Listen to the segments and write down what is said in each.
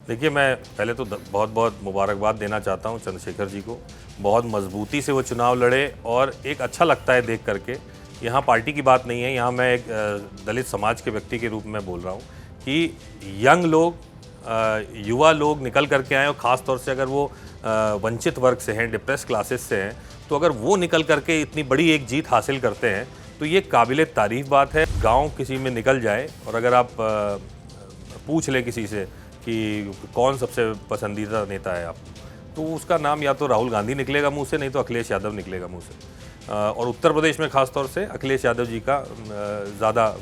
देखिए, मैं पहले तो बहुत बहुत मुबारकबाद देना चाहता हूं चंद्रशेखर जी को। बहुत मजबूती से वो चुनाव लड़े और एक अच्छा लगता है देख करके। यहाँ पार्टी की बात नहीं है, यहाँ मैं एक दलित समाज के व्यक्ति के रूप में बोल रहा हूँ कि यंग लोग, युवा लोग निकल करके आए और ख़ास तौर से अगर वो वंचित वर्ग से हैं, डिप्रेस क्लासेस से हैं, तो अगर वो निकल करके इतनी बड़ी एक जीत हासिल करते हैं तो ये काबिले तारीफ़ बात है। गाँव किसी में निकल जाए और अगर आप पूछ लें किसी से कि कौन सबसे पसंदीदा नेता है आप, तो उसका नाम या तो राहुल गांधी निकलेगा मुंह से, नहीं तो अखिलेश यादव निकलेगा मुंह से। और उत्तर प्रदेश में खास तौर से अखिलेश यादव जी का ज़्यादा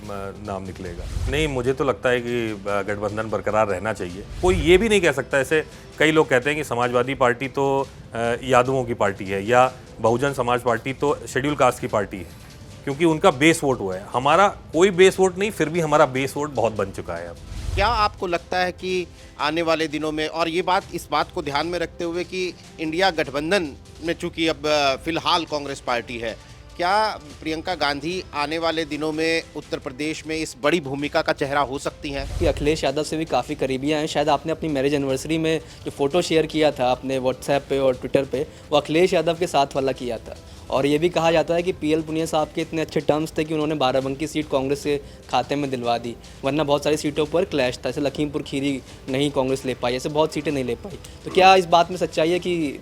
नाम निकलेगा। नहीं, मुझे तो लगता है कि गठबंधन बरकरार रहना चाहिए। कोई ये भी नहीं कह सकता, ऐसे कई लोग कहते हैं कि समाजवादी पार्टी तो यादवों की पार्टी है या बहुजन समाज पार्टी तो शेड्यूल कास्ट की पार्टी है, क्योंकि उनका बेस वोट हुआ है। हमारा कोई बेस वोट नहीं, फिर भी हमारा बेस वोट बहुत बन चुका है अब। क्या आपको लगता है कि आने वाले दिनों में, और ये बात इस बात को ध्यान में रखते हुए कि इंडिया गठबंधन में चूंकि अब फिलहाल कांग्रेस पार्टी है, क्या प्रियंका गांधी आने वाले दिनों में उत्तर प्रदेश में इस बड़ी भूमिका का चेहरा हो सकती हैं? कि अखिलेश यादव से भी काफ़ी करीबियाँ हैं। शायद आपने अपनी मैरिज एनिवर्सरी में जो फ़ोटो शेयर किया था अपने व्हाट्सएप पे और ट्विटर पे, वो अखिलेश यादव के साथ वाला किया था। और ये भी कहा जाता है कि पीएल पुनिया साहब के इतने अच्छे टर्म्स थे कि उन्होंने बाराबंकी सीट कांग्रेस के खाते में दिलवा दी, वरना बहुत सारी सीटों पर क्लैश था। जैसे लखीमपुर खीरी नहीं कांग्रेस ले पाई, ऐसे बहुत सीटें नहीं ले पाई। तो क्या इस बात में सच्चाई है कि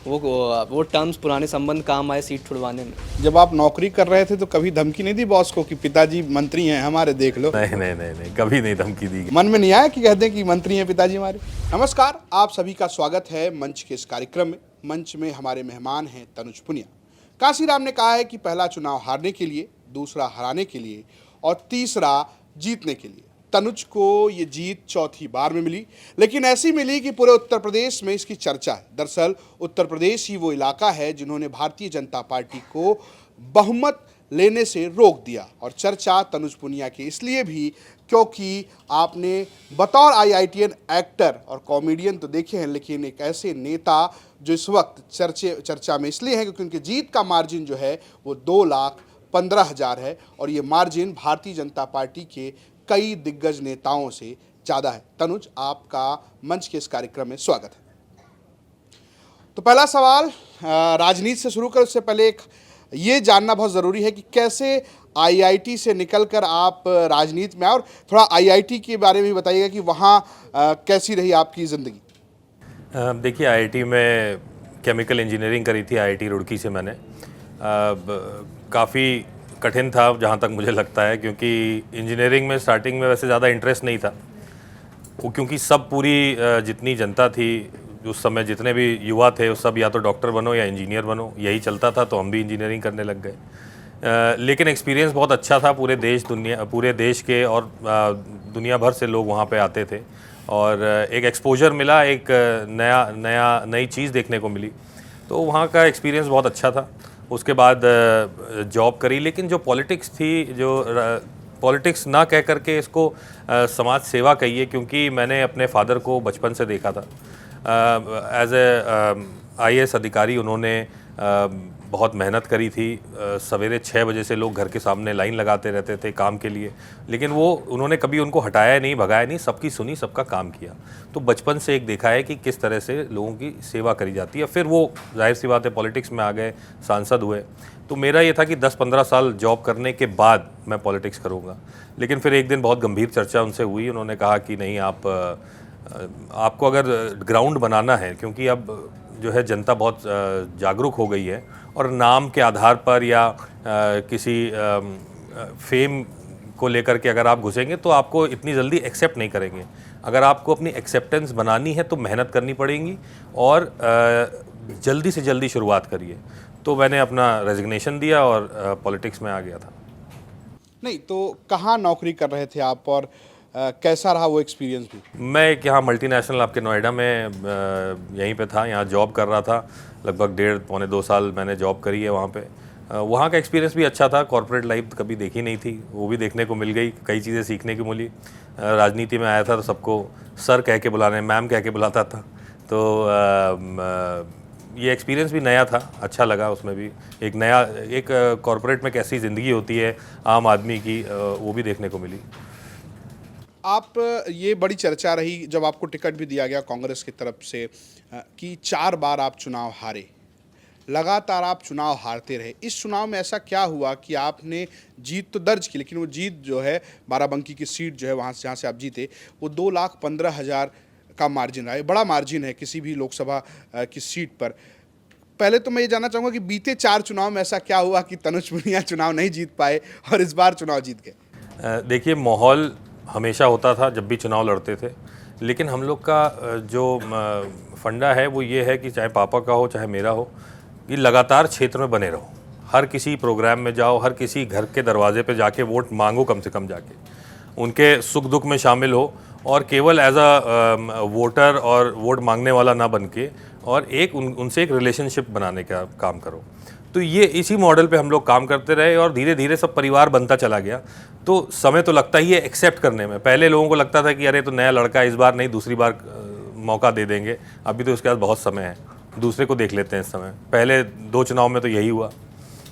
वो टर्म्स पुराने संबंध काम आए सीट छुड़वाने में? जब आप नौकरी कर रहे थे तो कभी धमकी नहीं दी बॉस को कि पिताजी मंत्री हैं हमारे, देख लो? नहीं नहीं नहीं नहीं, कभी नहीं धमकी दी। मन में नहीं आया कि कहते हैं कि मंत्री हैं पिताजी हमारे? नमस्कार, आप सभी का स्वागत है मंच के इस कार्यक्रम में। मंच में हमारे मेहमान हैं तनुज पुनिया। काशीराम ने कहा है कि पहला चुनाव हारने के लिए, दूसरा हराने के लिए और तीसरा जीतने के लिए। तनुज को ये जीत चौथी बार में मिली, लेकिन ऐसी मिली कि पूरे उत्तर प्रदेश में इसकी चर्चा है। दरअसल उत्तर प्रदेश ही वो इलाका है जिन्होंने भारतीय जनता पार्टी को बहुमत लेने से रोक दिया। और चर्चा तनुज पुनिया की इसलिए भी क्योंकि आपने बतौर IITN एक्टर और कॉमेडियन तो देखे हैं, लेकिन एक ऐसे नेता जो इस वक्त चर्चा में इसलिए है क्योंकि उनकी जीत का मार्जिन जो है वो 2,15,000 है और ये मार्जिन भारतीय जनता पार्टी के कई दिग्गज नेताओं से ज़्यादा है। तनुज, आपका मंच के इस कार्यक्रम में स्वागत है। तो पहला सवाल राजनीति से शुरू कर, उससे पहले एक ये जानना बहुत ज़रूरी है कि कैसे IIT से निकलकर आप राजनीति में आए, और थोड़ा IIT के बारे में भी बताइएगा कि वहाँ कैसी रही आपकी ज़िंदगी। देखिए, IIT में केमिकल इंजीनियरिंग करी थी, IIT रुड़की से मैंने। काफ़ी कठिन था जहाँ तक मुझे लगता है, क्योंकि इंजीनियरिंग में स्टार्टिंग में वैसे ज़्यादा इंटरेस्ट नहीं था वो, क्योंकि सब पूरी जितनी जनता थी उस समय, जितने भी युवा थे, उस सब या तो डॉक्टर बनो या इंजीनियर बनो, यही चलता था, तो हम भी इंजीनियरिंग करने लग गए। लेकिन एक्सपीरियंस बहुत अच्छा था। पूरे देश के और दुनिया भर से लोग वहाँ पे आते थे और एक एक्सपोजर मिला, एक नई चीज़ देखने को मिली, तो वहाँ का एक्सपीरियंस बहुत अच्छा था। उसके बाद जॉब करी, लेकिन जो पॉलिटिक्स थी, जो पॉलिटिक्स ना कह करके इसको समाज सेवा कहिए, क्योंकि मैंने अपने फादर को बचपन से देखा था एज ए IAS अधिकारी। उन्होंने बहुत मेहनत करी थी। सवेरे 6 बजे से लोग घर के सामने लाइन लगाते रहते थे काम के लिए, लेकिन उन्होंने कभी उनको हटाया नहीं, भगाया नहीं, सबकी सुनी, सबका काम किया। तो बचपन से एक देखा है कि किस तरह से लोगों की सेवा करी जाती है। फिर वो जाहिर सी बात है पॉलिटिक्स में आ गए, सांसद हुए। तो मेरा ये था कि 10-15 साल जॉब करने के बाद मैं पॉलिटिक्स करूँगा। लेकिन फिर एक दिन बहुत गंभीर चर्चा उनसे हुई। उन्होंने कहा कि नहीं, आपको अगर ग्राउंड बनाना है, क्योंकि अब जो है जनता बहुत जागरूक हो गई है, और नाम के आधार पर या किसी फेम को लेकर के अगर आप घुसेंगे तो आपको इतनी जल्दी एक्सेप्ट नहीं करेंगे। अगर आपको अपनी एक्सेप्टेंस बनानी है तो मेहनत करनी पड़ेगी और जल्दी से जल्दी शुरुआत करिए। तो मैंने अपना रेजिग्नेशन दिया और पॉलिटिक्स में आ गया था। नहीं तो कहाँ नौकरी कर रहे थे आप, और कैसा रहा वो एक्सपीरियंस भी? मैं एक यहाँ मल्टीनेशनल आपके नोएडा में यहीं पे था, यहाँ जॉब कर रहा था। लगभग 1.5-2 साल मैंने जॉब करी है वहाँ पे। वहाँ का एक्सपीरियंस भी अच्छा था। कॉर्पोरेट लाइफ कभी देखी नहीं थी, वो भी देखने को मिल गई, कई चीज़ें सीखने को मिली। राजनीति में आया था तो सबको सर कह के बुलाने, मैम कह के बुलाता था, तो ये एक्सपीरियंस भी नया था, अच्छा लगा। उसमें भी एक कॉर्पोरेट में कैसी ज़िंदगी होती है आम आदमी की, वो भी देखने को मिली। आप ये बड़ी चर्चा रही जब आपको टिकट भी दिया गया कांग्रेस की तरफ से कि 4 बार आप चुनाव हारे, लगातार आप चुनाव हारते रहे। इस चुनाव में ऐसा क्या हुआ कि आपने जीत तो दर्ज की, लेकिन वो जीत जो है बाराबंकी की सीट जो है वहाँ से जहाँ से आप जीते, वो 2,15,000 का मार्जिन रहा है। बड़ा मार्जिन है किसी भी लोकसभा की सीट पर। पहले तो मैं ये जानना चाहूँगा कि बीते 4 चुनाव में ऐसा क्या हुआ कि तनुज पुनिया चुनाव नहीं जीत पाए और इस बार चुनाव जीत गए? देखिए, माहौल हमेशा होता था जब भी चुनाव लड़ते थे, लेकिन हम लोग का जो फंडा है वो ये है कि चाहे पापा का हो चाहे मेरा हो, ये लगातार क्षेत्र में बने रहो। हर किसी प्रोग्राम में जाओ, हर किसी घर के दरवाजे पे जाके वोट मांगो, कम से कम जाके उनके सुख दुख में शामिल हो, और केवल एज अ वोटर और वोट मांगने वाला ना बन के, और एक उनसे एक रिलेशनशिप बनाने का काम करो। तो ये इसी मॉडल पे हम लोग काम करते रहे और धीरे धीरे सब परिवार बनता चला गया। तो समय तो लगता ही है एक्सेप्ट करने में। पहले लोगों को लगता था कि अरे तो नया लड़का, इस बार नहीं दूसरी बार मौका दे देंगे, अभी तो उसके पास बहुत समय है, दूसरे को देख लेते हैं इस समय। पहले 2 चुनाव में तो यही हुआ।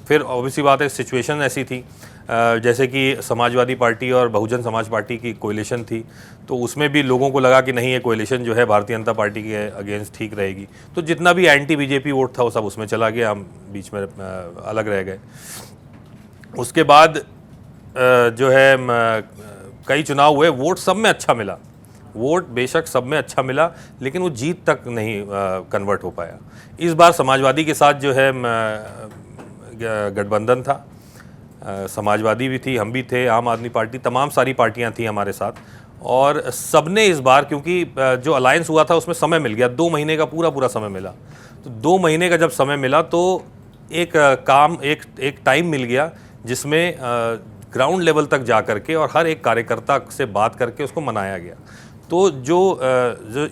फिर ऑब्वियसली बात है, सिचुएशन ऐसी थी जैसे कि समाजवादी पार्टी और बहुजन समाज पार्टी की कोalition थी, तो उसमें भी लोगों को लगा कि नहीं, ये कोalition जो है भारतीय जनता पार्टी के अगेंस्ट ठीक रहेगी। तो जितना भी एंटी बीजेपी वोट था वो सब उसमें चला गया, हम बीच में अलग रह गए। उसके बाद जो है कई चुनाव हुए, वोट सब में अच्छा मिला, वोट बेशक सब में अच्छा मिला, लेकिन वो जीत तक नहीं कन्वर्ट हो पाया। इस बार समाजवादी के साथ जो है गठबंधन था, समाजवादी भी थी, हम भी थे, आम आदमी पार्टी, तमाम सारी पार्टियां थी हमारे साथ, और सबने इस बार, क्योंकि जो अलायंस हुआ था उसमें समय मिल गया, 2 महीने का पूरा समय मिला। तो 2 महीने का जब समय मिला तो एक टाइम मिल गया जिसमें ग्राउंड लेवल तक जा करके और हर एक कार्यकर्ता से बात करके उसको मनाया गया। तो जो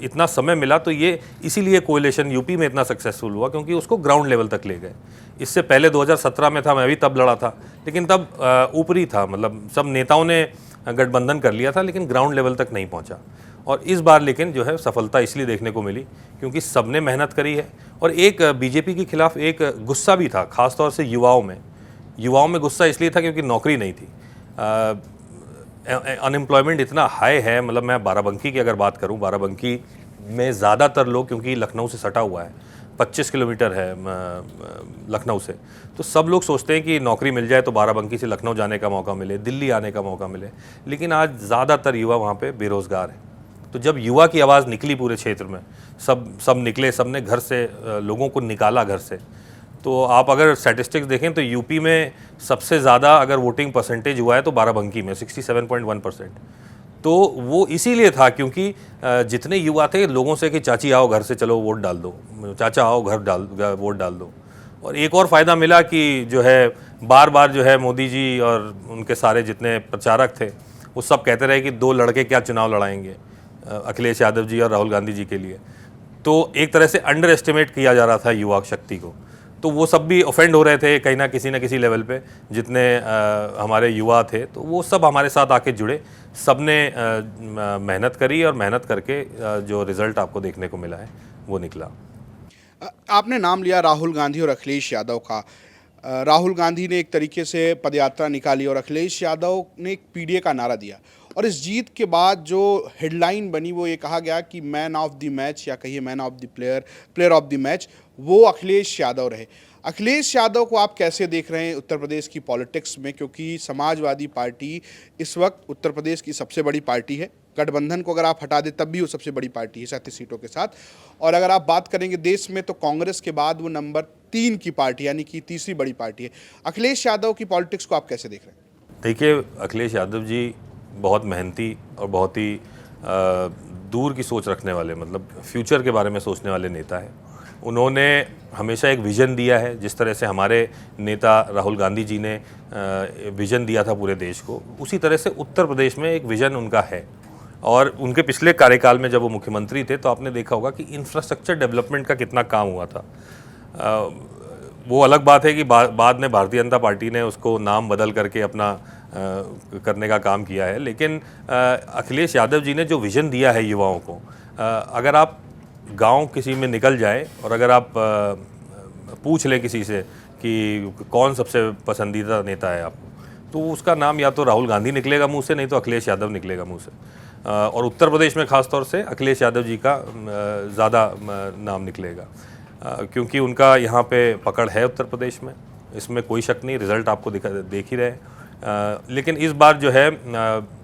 इतना समय मिला, तो ये इसीलिए कोalition यूपी में इतना सक्सेसफुल हुआ क्योंकि उसको ग्राउंड लेवल तक ले गए। इससे पहले 2017 में था, मैं भी तब लड़ा था, लेकिन तब ऊपरी था, मतलब सब नेताओं ने गठबंधन कर लिया था, लेकिन ग्राउंड लेवल तक नहीं पहुंचा। और इस बार लेकिन जो है सफलता इसलिए देखने को मिली क्योंकि सबने मेहनत करी है, और एक बीजेपी के खिलाफ एक गुस्सा भी था, खासतौर से युवाओं में गुस्सा इसलिए था क्योंकि नौकरी नहीं थी। अनएम्प्लॉयमेंट इतना हाई है, मतलब मैं बाराबंकी की अगर बात करूं, बाराबंकी में ज़्यादातर लोग, क्योंकि लखनऊ से सटा हुआ है, 25 किलोमीटर है लखनऊ से, तो सब लोग सोचते हैं कि नौकरी मिल जाए तो बाराबंकी से लखनऊ जाने का मौका मिले, दिल्ली आने का मौका मिले, लेकिन आज ज़्यादातर युवा वहाँ पे बेरोज़गार हैं। तो जब युवा की आवाज़ निकली पूरे क्षेत्र में, सब निकले, सब ने घर से लोगों को निकाला घर से। तो आप अगर स्टैटिस्टिक्स देखें तो यूपी में सबसे ज़्यादा अगर वोटिंग परसेंटेज हुआ है तो बाराबंकी में 67.1%। तो वो इसीलिए था क्योंकि जितने युवा थे, लोगों से कि चाची आओ घर से, चलो वोट डाल दो, चाचा आओ वोट डाल दो। और एक और फ़ायदा मिला कि जो है बार बार जो है मोदी जी और उनके सारे जितने प्रचारक थे वो सब कहते रहे कि 2 लड़के क्या चुनाव लड़ाएंगे, अखिलेश यादव जी और राहुल गांधी जी के लिए। तो एक तरह से अंडर एस्टिमेट किया जा रहा था युवा शक्ति को, तो वो सब भी ऑफेंड हो रहे थे कहीं ना किसी लेवल पे, जितने हमारे युवा थे, तो वो सब हमारे साथ आके जुड़े, सब ने मेहनत करी और मेहनत करके जो रिज़ल्ट आपको देखने को मिला है वो निकला। आपने नाम लिया राहुल गांधी और अखिलेश यादव का। राहुल गांधी ने एक तरीके से पदयात्रा निकाली और अखिलेश यादव ने एक पीडीए का नारा दिया, और इस जीत के बाद जो हेडलाइन बनी वो ये कहा गया कि मैन ऑफ द मैच, या कहिए man of the player of the match, वो अखिलेश यादव रहे। अखिलेश यादव को आप कैसे देख रहे हैं उत्तर प्रदेश की पॉलिटिक्स में, क्योंकि समाजवादी पार्टी इस वक्त उत्तर प्रदेश की सबसे बड़ी पार्टी है, गठबंधन को अगर आप हटा दें तब भी वो सबसे बड़ी पार्टी है 37 सीटों के साथ, और अगर आप बात करेंगे देश में तो कांग्रेस के बाद वो नंबर 3 की पार्टी, यानी कि तीसरी बड़ी पार्टी है। अखिलेश यादव की पॉलिटिक्स को आप कैसे देख रहे हैं? देखिए, अखिलेश यादव जी बहुत मेहनती और बहुत ही दूर की सोच रखने वाले, मतलब फ्यूचर के बारे में सोचने वाले नेता हैं। उन्होंने हमेशा एक विज़न दिया है, जिस तरह से हमारे नेता राहुल गांधी जी ने विज़न दिया था पूरे देश को, उसी तरह से उत्तर प्रदेश में एक विज़न उनका है। और उनके पिछले कार्यकाल में जब वो मुख्यमंत्री थे तो आपने देखा होगा कि इंफ्रास्ट्रक्चर डेवलपमेंट का कितना काम हुआ था। वो अलग बात है कि बाद में भारतीय जनता पार्टी ने उसको नाम बदल करके अपना करने का काम किया है, लेकिन अखिलेश यादव जी ने जो विज़न दिया है युवाओं को, अगर आप गांव किसी में निकल जाए और अगर आप पूछ लें किसी से कि कौन सबसे पसंदीदा नेता है आपको, तो उसका नाम या तो राहुल गांधी निकलेगा मुंह से, नहीं तो अखिलेश यादव निकलेगा मुंह से। और उत्तर प्रदेश में ख़ास तौर से अखिलेश यादव जी का ज़्यादा नाम निकलेगा, क्योंकि उनका यहाँ पे पकड़ है उत्तर प्रदेश में, इसमें कोई शक नहीं, रिज़ल्ट आपको देख ही रहे हैं। लेकिन इस बार जो है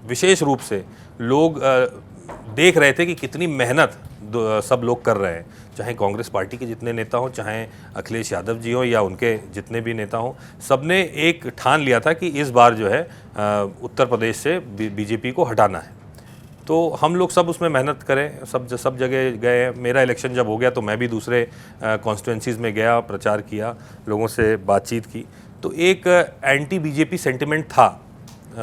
विशेष रूप से लोग देख रहे थे कि कितनी मेहनत सब लोग कर रहे हैं, चाहे कांग्रेस पार्टी के जितने नेता हों, चाहे अखिलेश यादव जी हों या उनके जितने भी नेता हों, सबने एक ठान लिया था कि इस बार जो है उत्तर प्रदेश से बीजेपी को हटाना है। तो हम लोग सब उसमें मेहनत करें, सब जगह गए। मेरा इलेक्शन जब हो गया तो मैं भी दूसरे कॉन्स्टिट्यूंसीज़ में गया, प्रचार किया, लोगों से बातचीत की। तो एक एंटी बीजेपी सेंटिमेंट था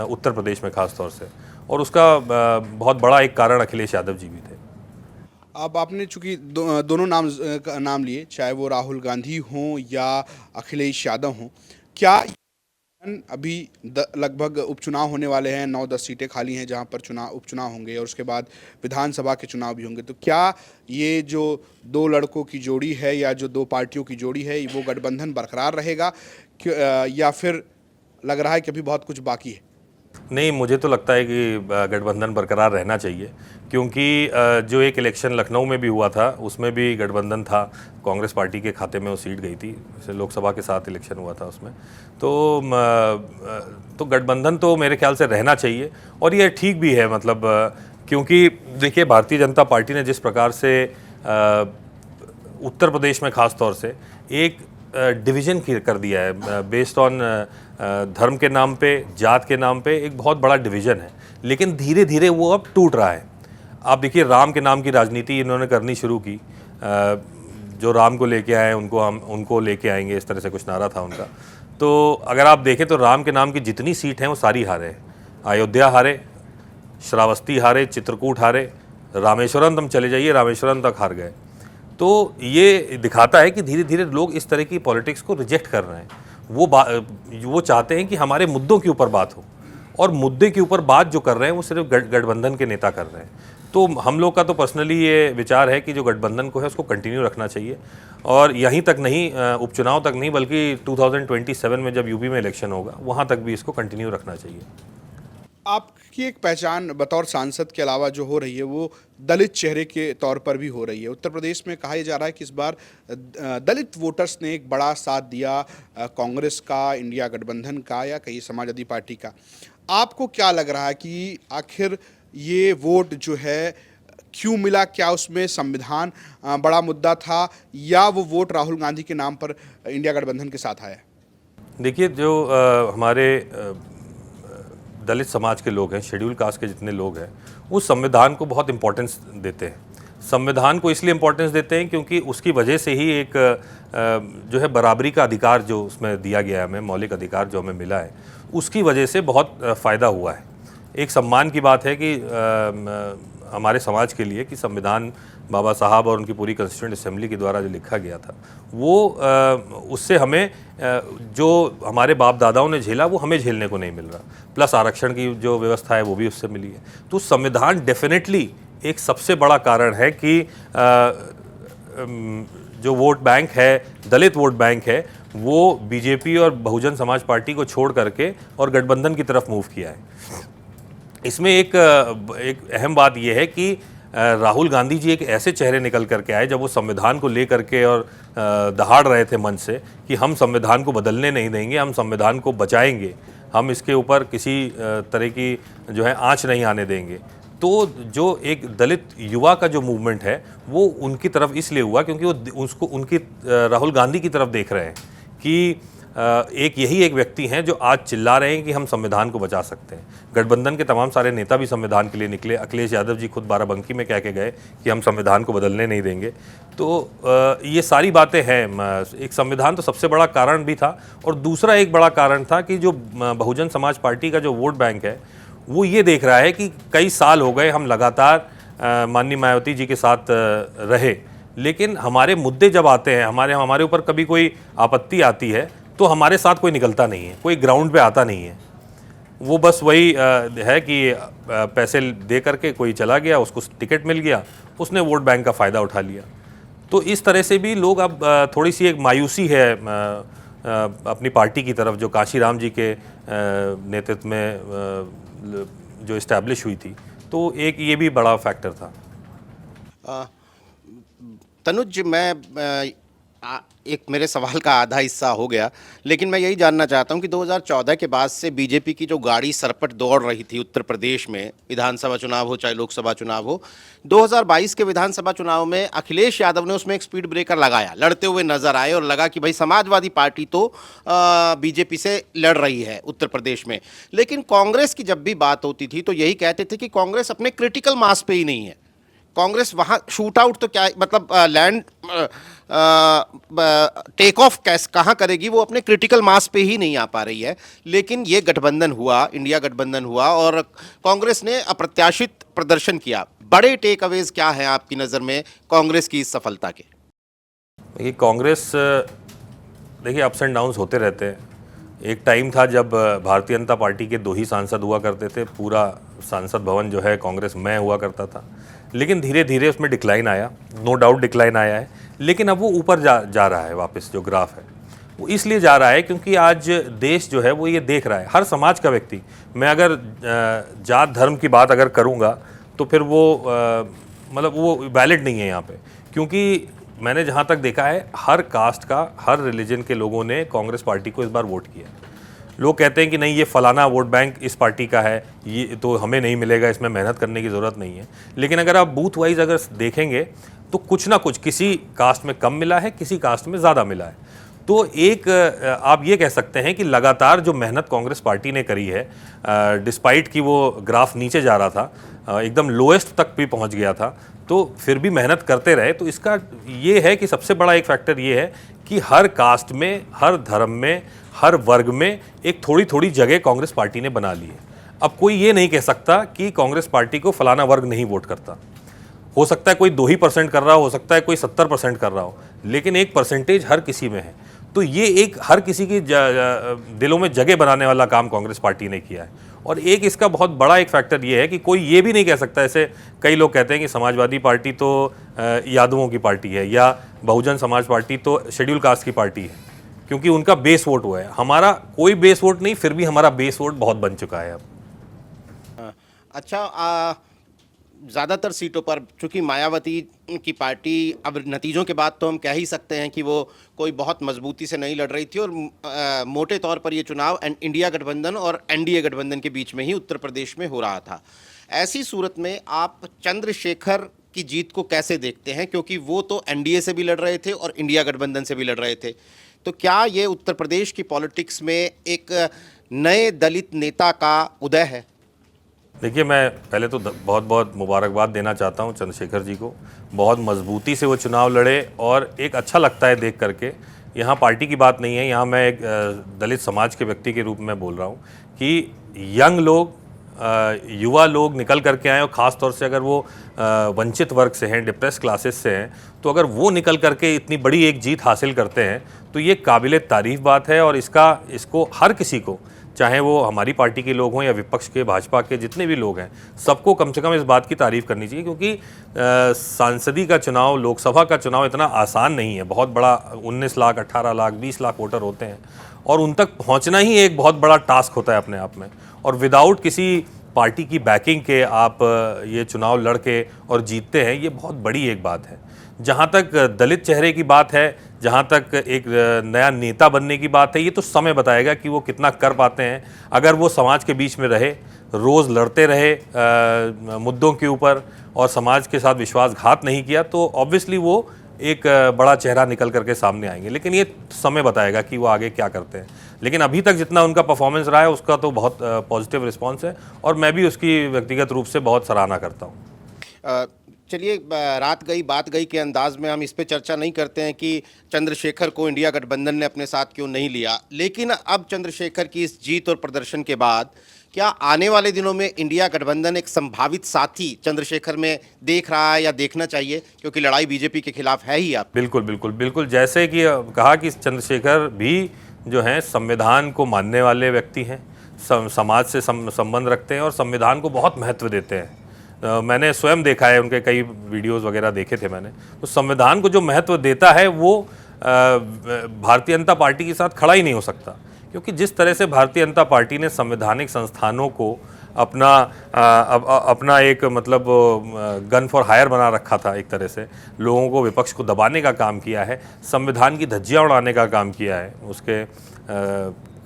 उत्तर प्रदेश में ख़ास तौर से, और उसका बहुत बड़ा एक कारण अखिलेश यादव जी भी थे। अब आपने चूंकि दोनों नाम लिए, चाहे वो राहुल गांधी हों या अखिलेश यादव हों, क्या अभी लगभग उपचुनाव होने वाले हैं, 9-10 सीटें खाली हैं जहां पर उपचुनाव होंगे और उसके बाद विधानसभा के चुनाव भी होंगे, तो क्या ये जो दो लड़कों की जोड़ी है या जो दो पार्टियों की जोड़ी है वो गठबंधन बरकरार रहेगा या फिर लग रहा है कि अभी बहुत कुछ बाकी है? नहीं, मुझे तो लगता है कि गठबंधन बरकरार रहना चाहिए, क्योंकि जो एक इलेक्शन लखनऊ में भी हुआ था उसमें भी गठबंधन था, कांग्रेस पार्टी के खाते में वो सीट गई थी, लोकसभा के साथ इलेक्शन हुआ था उसमें। तो गठबंधन तो मेरे ख्याल से रहना चाहिए, और ये ठीक भी है, मतलब क्योंकि देखिए भारतीय जनता पार्टी ने जिस प्रकार से उत्तर प्रदेश में ख़ास तौर से एक डिवीज़न कर दिया है बेस्ड ऑन धर्म के नाम पे, जात के नाम पे, एक बहुत बड़ा डिवीज़न है, लेकिन धीरे धीरे वो अब टूट रहा है। आप देखिए राम के नाम की राजनीति इन्होंने करनी शुरू की, जो राम को लेके आए उनको लेके आएंगे, इस तरह से कुछ नारा था उनका। तो अगर आप देखें तो राम के नाम की जितनी सीट हैं वो सारी हारे हैं। अयोध्या हारे, श्रावस्ती हारे, चित्रकूट हारे, रामेश्वरम तक चले जाइए, रामेश्वरम तक हार गए। तो ये दिखाता है कि धीरे धीरे लोग इस तरह की पॉलिटिक्स को रिजेक्ट कर रहे हैं। वो चाहते हैं कि हमारे मुद्दों के ऊपर बात हो, और मुद्दे के ऊपर बात जो कर रहे हैं वो सिर्फ गठबंधन के नेता कर रहे हैं। तो हम लोग का तो पर्सनली ये विचार है कि जो गठबंधन को है उसको कंटिन्यू रखना चाहिए, और यहीं तक नहीं, उपचुनाव तक नहीं, बल्कि 2027 में जब यूपी में इलेक्शन होगा वहाँ तक भी इसको कंटिन्यू रखना चाहिए। आपकी एक पहचान बतौर सांसद के अलावा जो हो रही है वो दलित चेहरे के तौर पर भी हो रही है। उत्तर प्रदेश में कहा जा रहा है कि इस बार दलित वोटर्स ने एक बड़ा साथ दिया कांग्रेस का, इंडिया गठबंधन का या कहीं समाजवादी पार्टी का। आपको क्या लग रहा है कि आखिर ये वोट जो है क्यों मिला? क्या उसमें संविधान बड़ा मुद्दा था या वो वोट राहुल गांधी के नाम पर इंडिया गठबंधन के साथ आया? देखिए, जो हमारे दलित समाज के लोग हैं, शेड्यूल कास्ट के जितने लोग हैं, वो संविधान को बहुत इम्पोर्टेंस देते हैं। संविधान को इसलिए इम्पोर्टेंस देते हैं क्योंकि उसकी वजह से ही एक जो है बराबरी का अधिकार जो उसमें दिया गया है, हमें मौलिक अधिकार जो हमें मिला है, उसकी वजह से बहुत फ़ायदा हुआ है। एक सम्मान की बात है कि हमारे समाज के लिए कि संविधान बाबा साहब और उनकी पूरी कॉन्स्टिट्यूएंट असेंबली के द्वारा जो लिखा गया था वो उससे हमें जो हमारे बाप दादाओं ने झेला वो हमें झेलने को नहीं मिल रहा, प्लस आरक्षण की जो व्यवस्था है वो भी उससे मिली है। तो संविधान डेफिनेटली एक सबसे बड़ा कारण है कि जो वोट बैंक है, दलित वोट बैंक है, वो बीजेपी और बहुजन समाज पार्टी को छोड़ करके और गठबंधन की तरफ मूव किया है। इसमें एक अहम बात यह है कि राहुल गांधी जी एक ऐसे चेहरे निकल करके आए जब वो संविधान को लेकर के और दहाड़ रहे थे मंच से कि हम संविधान को बदलने नहीं देंगे, हम संविधान को बचाएंगे, हम इसके ऊपर किसी तरह की जो है आंच नहीं आने देंगे। तो जो एक दलित युवा का जो मूवमेंट है वो उनकी तरफ इसलिए हुआ क्योंकि वो उसको उनकी राहुल गांधी की तरफ देख रहे हैं कि यही एक व्यक्ति हैं जो आज चिल्ला रहे हैं कि हम संविधान को बचा सकते हैं। गठबंधन के तमाम सारे नेता भी संविधान के लिए निकले। अखिलेश यादव जी खुद बाराबंकी में कह के गए कि हम संविधान को बदलने नहीं देंगे। तो ये सारी बातें हैं। एक संविधान तो सबसे बड़ा कारण भी था, और दूसरा एक बड़ा कारण था कि जो बहुजन समाज पार्टी का जो वोट बैंक है वो ये देख रहा है कि कई साल हो गए हम लगातार माननीय मायावती जी के साथ रहे, लेकिन हमारे मुद्दे जब आते हैं, हमारे ऊपर कभी कोई आपत्ति आती है तो हमारे साथ कोई निकलता नहीं है, कोई ग्राउंड पे आता नहीं है। वो बस वही है कि पैसे दे करके कोई चला गया, उसको टिकट मिल गया, उसने वोट बैंक का फ़ायदा उठा लिया। तो इस तरह से भी लोग अब थोड़ी सी एक मायूसी है अपनी पार्टी की तरफ, जो काशीराम जी के नेतृत्व में जो इस्टेब्लिश हुई थी, तो एक ये भी बड़ा फैक्टर था। तनुज, मैं एक मेरे सवाल का आधा हिस्सा हो गया, लेकिन मैं यही जानना चाहता हूं कि 2014 के बाद से बीजेपी की जो गाड़ी सरपट दौड़ रही थी उत्तर प्रदेश में, विधानसभा चुनाव हो चाहे लोकसभा चुनाव हो, 2022 के विधानसभा चुनाव में अखिलेश यादव ने उसमें एक स्पीड ब्रेकर लगाया, लड़ते हुए नजर आए और लगा कि भाई समाजवादी पार्टी तो बीजेपी से लड़ रही है उत्तर प्रदेश में। लेकिन कांग्रेस की जब भी बात होती थी तो यही कहते थे कि कांग्रेस अपने क्रिटिकल मास पे ही नहीं है। कांग्रेस वहाँ शूट आउट तो क्या मतलब लैंड टेक ऑफ कैसे कहाँ करेगी, वो अपने क्रिटिकल मास पे ही नहीं आ पा रही है। लेकिन ये गठबंधन हुआ, इंडिया गठबंधन हुआ और कांग्रेस ने अप्रत्याशित प्रदर्शन किया। बड़े टेक अवेज क्या हैं आपकी नज़र में कांग्रेस की इस सफलता के? देखिए, कांग्रेस देखिए अप्स एंड डाउन्स होते रहते हैं। एक टाइम था जब भारतीय जनता पार्टी के 2 ही सांसद हुआ करते थे, पूरा सांसद भवन जो है कांग्रेस में हुआ करता था। लेकिन धीरे धीरे उसमें डिक्लाइन आया, नो डाउट डिक्लाइन आया है, लेकिन अब वो ऊपर जा रहा है। वापस जो ग्राफ है वो इसलिए जा रहा है क्योंकि आज देश जो है वो ये देख रहा है, हर समाज का व्यक्ति, मैं अगर जात धर्म की बात अगर करूँगा तो फिर वो मतलब वो वैलिड नहीं है यहाँ पे, क्योंकि मैंने जहाँ तक देखा है हर कास्ट का, हर रिलीजन के लोगों ने कांग्रेस पार्टी को इस बार वोट किया। लोग कहते हैं कि नहीं ये फलाना वोट बैंक इस पार्टी का है, ये तो हमें नहीं मिलेगा, इसमें मेहनत करने की ज़रूरत नहीं है। लेकिन अगर आप बूथ वाइज अगर देखेंगे तो कुछ ना कुछ किसी कास्ट में कम मिला है, किसी कास्ट में ज़्यादा मिला है। तो एक आप ये कह सकते हैं कि लगातार जो मेहनत कांग्रेस पार्टी ने करी है, डिस्पाइट कि वो ग्राफ नीचे जा रहा था, एकदम लोएस्ट तक भी पहुंच गया था, तो फिर भी मेहनत करते रहे। तो इसका ये है कि सबसे बड़ा एक फैक्टर ये है कि हर कास्ट में, हर धर्म में, हर वर्ग में एक थोड़ी थोड़ी जगह कांग्रेस पार्टी ने बना ली है। अब कोई ये नहीं कह सकता कि कांग्रेस पार्टी को फलाना वर्ग नहीं वोट करता। हो सकता है कोई 2% कर रहा हो सकता है कोई 70% कर रहा हो, लेकिन एक परसेंटेज हर किसी में है। तो ये एक हर किसी की दिलों में जगह बनाने वाला काम कांग्रेस पार्टी ने किया है। और एक इसका बहुत बड़ा एक फैक्टर ये है कि कोई ये भी नहीं कह सकता, ऐसे कई लोग कहते हैं कि समाजवादी पार्टी तो यादवों की पार्टी है या बहुजन समाज पार्टी तो शेड्यूल कास्ट की पार्टी है, क्योंकि उनका बेस वोट हुआ है। हमारा कोई बेस वोट नहीं, फिर भी हमारा बेस वोट बहुत बन चुका है अब। अच्छा, ज़्यादातर सीटों पर चूंकि मायावती की पार्टी, अब नतीजों के बाद तो हम कह ही सकते हैं कि वो कोई बहुत मजबूती से नहीं लड़ रही थी और मोटे तौर पर ये चुनाव इंडिया गठबंधन और एनडीए गठबंधन के बीच में ही उत्तर प्रदेश में हो रहा था। ऐसी सूरत में आप चंद्रशेखर की जीत को कैसे देखते हैं, क्योंकि वो तो एनडीए से भी लड़ रहे थे और इंडिया गठबंधन से भी लड़ रहे थे। तो क्या ये उत्तर प्रदेश की पॉलिटिक्स में एक नए दलित नेता का उदय है? देखिए, मैं पहले तो बहुत बहुत मुबारकबाद देना चाहता हूं चंद्रशेखर जी को। बहुत मजबूती से वो चुनाव लड़े और एक अच्छा लगता है देख करके। यहाँ पार्टी की बात नहीं है, यहाँ मैं एक दलित समाज के व्यक्ति के रूप में बोल रहा हूँ कि यंग लोग, युवा लोग निकल करके आए, और ख़ास तौर से अगर वो वंचित वर्ग से हैं, डिप्रेस क्लासेस से हैं, तो अगर वो निकल करके इतनी बड़ी एक जीत हासिल करते हैं तो ये काबिले तारीफ़ बात है। और इसको हर किसी को, चाहे वो हमारी पार्टी के लोग हों या विपक्ष के, भाजपा के जितने भी लोग हैं, सबको कम से कम इस बात की तारीफ़ करनी चाहिए, क्योंकि सांसदी का चुनाव, लोकसभा का चुनाव इतना आसान नहीं है। बहुत बड़ा 19 लाख, 18 लाख, 20 लाख वोटर होते हैं और उन तक पहुंचना ही एक बहुत बड़ा टास्क होता है अपने आप में। और विदाउट किसी पार्टी की बैकिंग के आप ये चुनाव लड़के और जीतते हैं, ये बहुत बड़ी एक बात है। जहाँ तक दलित चेहरे की बात है, जहाँ तक एक नया नेता बनने की बात है, ये तो समय बताएगा कि वो कितना कर पाते हैं। अगर वो समाज के बीच में रहे, रोज़ लड़ते रहे मुद्दों के ऊपर और समाज के साथ विश्वासघात नहीं किया, तो ऑब्वियसली वो एक बड़ा चेहरा निकल करके सामने आएंगे। लेकिन ये समय बताएगा कि वो आगे क्या करते हैं। लेकिन अभी तक जितना उनका परफॉर्मेंस रहा है उसका तो बहुत पॉजिटिव रिस्पॉन्स है और मैं भी उसकी व्यक्तिगत रूप से बहुत सराहना करता हूँ। चलिए, रात गई बात गई के अंदाज में हम इस पे चर्चा नहीं करते हैं कि चंद्रशेखर को इंडिया गठबंधन ने अपने साथ क्यों नहीं लिया। लेकिन अब चंद्रशेखर की इस जीत और प्रदर्शन के बाद क्या आने वाले दिनों में इंडिया गठबंधन एक संभावित साथी चंद्रशेखर में देख रहा है या देखना चाहिए, क्योंकि लड़ाई बीजेपी के खिलाफ है ही? आप बिल्कुल बिल्कुल बिल्कुल, जैसे कि कहा कि चंद्रशेखर भी जो हैं संविधान को मानने वाले व्यक्ति हैं, समाज से संबंध रखते हैं और संविधान को बहुत महत्व देते हैं। मैंने स्वयं देखा है, उनके कई वीडियोस वगैरह देखे थे मैंने। तो संविधान को जो महत्व देता है वो भारतीय जनता पार्टी के साथ खड़ा ही नहीं हो सकता, क्योंकि जिस तरह से भारतीय जनता पार्टी ने संवैधानिक संस्थानों को अपना एक मतलब गन फॉर हायर बना रखा था, एक तरह से लोगों को, विपक्ष को दबाने का काम किया है, संविधान की धज्जियां उड़ाने का काम किया है, उसके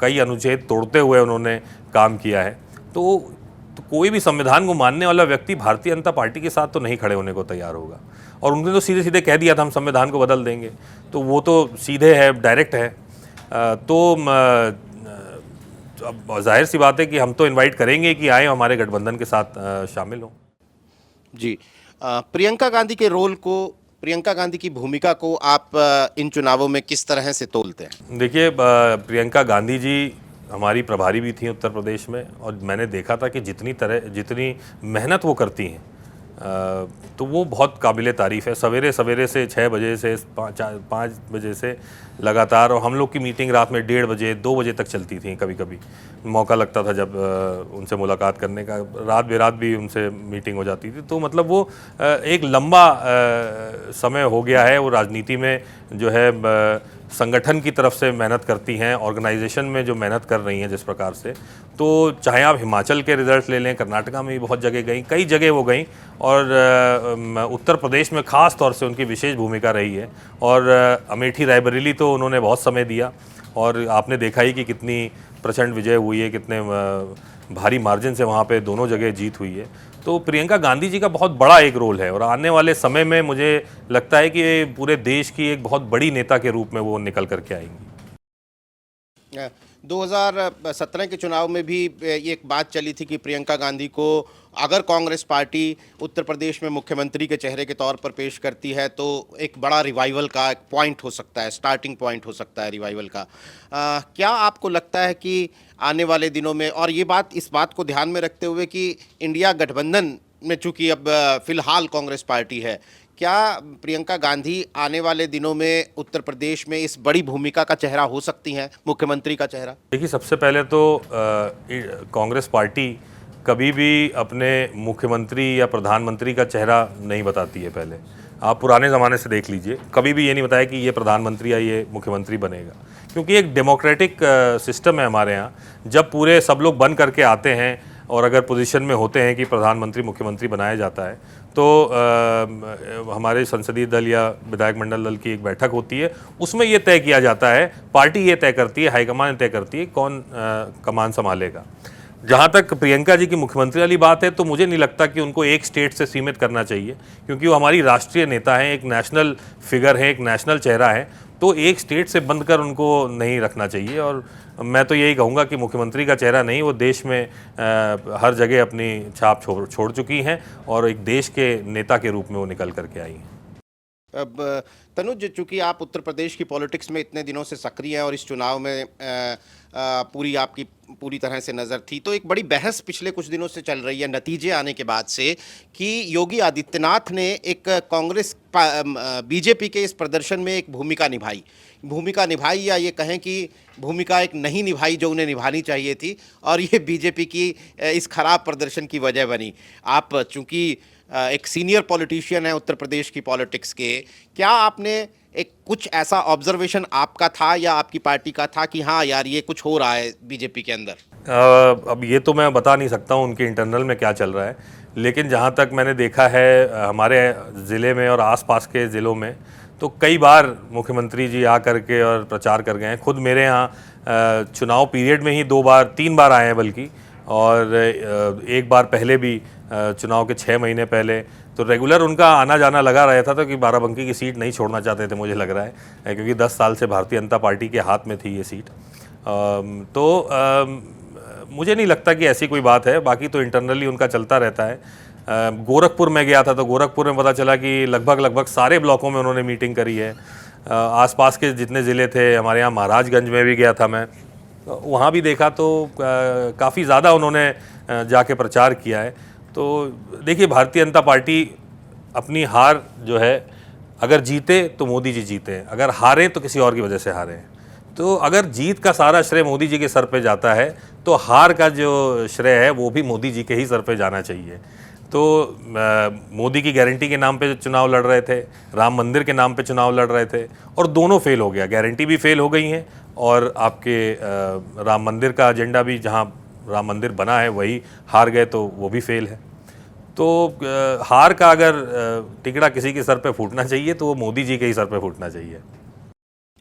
कई अनुच्छेद तोड़ते हुए उन्होंने काम किया है। तो कोई भी संविधान को मानने वाला व्यक्ति भारतीय जनता पार्टी के साथ तो नहीं खड़े होने को तैयार होगा। और उन्होंने तो सीधे सीधे कह दिया था हम संविधान को बदल देंगे, तो वो तो सीधे है, डायरेक्ट है। अब जाहिर सी बात है कि हम तो इनवाइट करेंगे कि आए हमारे गठबंधन के साथ शामिल हों। जी, प्रियंका गांधी के रोल को, प्रियंका गांधी की भूमिका को आप इन चुनावों में किस तरह से तोलते हैं? देखिए, प्रियंका गांधी जी हमारी प्रभारी भी थी उत्तर प्रदेश में, और मैंने देखा था कि जितनी मेहनत वो करती हैं, तो वो बहुत काबिले तारीफ़ है। सवेरे सवेरे से 6 बजे से 5 बजे से लगातार, और हम लोग की मीटिंग रात में 1:30 बजे 2 बजे तक चलती थी। कभी कभी मौका लगता था जब उनसे मुलाकात करने का, रात बेरात भी उनसे मीटिंग हो जाती थी। तो मतलब वो एक लंबा समय हो गया है, वो राजनीति में जो है संगठन की तरफ से मेहनत करती हैं, ऑर्गेनाइजेशन में जो मेहनत कर रही हैं जिस प्रकार से। तो चाहे आप हिमाचल के रिजल्ट ले लें, कर्नाटका में भी बहुत जगह गई, कई जगह वो गई, और उत्तर प्रदेश में ख़ास तौर से उनकी विशेष भूमिका रही है। और अमेठी रायबरेली तो उन्होंने बहुत समय दिया, और आपने देखा ही कि कितनी प्रचंड विजय हुई है, कितने भारी मार्जिन से वहाँ पे दोनों जगह जीत हुई है। तो प्रियंका गांधी जी का बहुत बड़ा एक रोल है, और आने वाले समय में मुझे लगता है कि पूरे देश की एक बहुत बड़ी नेता के रूप में वो निकल करके आएंगी। 2017 के चुनाव में भी एक बात चली थी कि प्रियंका गांधी को अगर कांग्रेस पार्टी उत्तर प्रदेश में मुख्यमंत्री के चेहरे के तौर पर पेश करती है तो एक बड़ा रिवाइवल का एक पॉइंट हो सकता है, स्टार्टिंग पॉइंट हो सकता है रिवाइवल का। क्या आपको लगता है कि आने वाले दिनों में, और ये बात, इस बात को ध्यान में रखते हुए कि इंडिया गठबंधन में चूंकि अब फिलहाल कांग्रेस पार्टी है, क्या प्रियंका गांधी आने वाले दिनों में उत्तर प्रदेश में इस बड़ी भूमिका का चेहरा हो सकती हैं, मुख्यमंत्री का चेहरा? देखिए, सबसे पहले तो कांग्रेस पार्टी कभी भी अपने मुख्यमंत्री या प्रधानमंत्री का चेहरा नहीं बताती है। पहले आप पुराने ज़माने से देख लीजिए, कभी भी ये नहीं बताया कि ये प्रधानमंत्री या ये मुख्यमंत्री बनेगा, क्योंकि एक डेमोक्रेटिक सिस्टम है हमारे यहाँ। जब पूरे सब लोग बन करके आते हैं और अगर पोजीशन में होते हैं कि प्रधानमंत्री मुख्यमंत्री बनाया जाता है, तो हमारे संसदीय दल या विधायक मंडल दल की एक बैठक होती है, उसमें ये तय किया जाता है, पार्टी ये तय करती है, हाईकमान तय करती है कौन कमान संभालेगा। जहाँ तक प्रियंका जी की मुख्यमंत्री वाली बात है, तो मुझे नहीं लगता कि उनको एक स्टेट से सीमित करना चाहिए, क्योंकि वो हमारी राष्ट्रीय नेता हैं, एक नेशनल फिगर है, एक नेशनल चेहरा है। तो एक स्टेट से बंद कर उनको नहीं रखना चाहिए। और मैं तो यही कहूँगा कि मुख्यमंत्री का चेहरा नहीं, वो देश में हर जगह अपनी छाप छोड़ चुकी हैं, और एक देश के नेता के रूप में वो निकल करके आई हैं। अब तनुज, चूंकि आप उत्तर प्रदेश की पॉलिटिक्स में इतने दिनों से सक्रिय हैं और इस चुनाव में पूरी आपकी पूरी तरह से नज़र थी, तो एक बड़ी बहस पिछले कुछ दिनों से चल रही है नतीजे आने के बाद से कि योगी आदित्यनाथ ने एक कांग्रेस बीजेपी के इस प्रदर्शन में एक भूमिका निभाई, या ये कहें कि भूमिका एक नहीं निभाई जो उन्हें निभानी चाहिए थी, और ये बीजेपी की इस खराब प्रदर्शन की वजह बनी। आप चूँकि एक सीनियर पॉलिटिशियन है उत्तर प्रदेश की पॉलिटिक्स के, क्या आपने एक कुछ ऐसा ऑब्जर्वेशन आपका था या आपकी पार्टी का था कि हाँ यार ये कुछ हो रहा है बीजेपी के अंदर? अब ये तो मैं बता नहीं सकता हूँ उनके इंटरनल में क्या चल रहा है, लेकिन जहाँ तक मैंने देखा है हमारे ज़िले में और आसपास के ज़िलों में, तो कई बार मुख्यमंत्री जी आ करके और प्रचार कर गए हैं। खुद मेरे यहाँ चुनाव पीरियड में ही 3 बार आए हैं बल्कि, और एक बार पहले भी चुनाव के 6 महीने पहले। तो रेगुलर उनका आना जाना लगा रहता था कि बाराबंकी की सीट नहीं छोड़ना चाहते थे, मुझे लग रहा है, क्योंकि 10 साल से भारतीय जनता पार्टी के हाथ में थी ये सीट। मुझे नहीं लगता कि ऐसी कोई बात है, बाकी तो इंटरनली उनका चलता रहता है। गोरखपुर में गया था तो गोरखपुर में पता चला कि लगभग सारे ब्लॉकों में उन्होंने मीटिंग करी है। आसपास के जितने ज़िले थे, हमारे यहाँ महाराजगंज में भी गया था मैं, वहाँ भी देखा तो काफ़ी ज़्यादा उन्होंने जाके प्रचार किया है। तो देखिए, भारतीय जनता पार्टी अपनी हार जो है, अगर जीते तो मोदी जी जीते हैं, अगर हारे तो किसी और की वजह से हारे हैं। तो अगर जीत का सारा श्रेय मोदी जी के सर पे जाता है, तो हार का जो श्रेय है वो भी मोदी जी के ही सर पे जाना चाहिए। तो मोदी की गारंटी के नाम पे चुनाव लड़ रहे थे, राम मंदिर के नाम पे चुनाव लड़ रहे थे, और दोनों फेल हो गया। गारंटी भी फेल हो गई हैं, और आपके राम मंदिर का एजेंडा भी जहाँ राम मंदिर बना है वही हार गए तो वो भी फेल है। तो हार का अगर टिकड़ा किसी के सर पे फूटना चाहिए तो वो मोदी जी के ही सर पे फूटना चाहिए।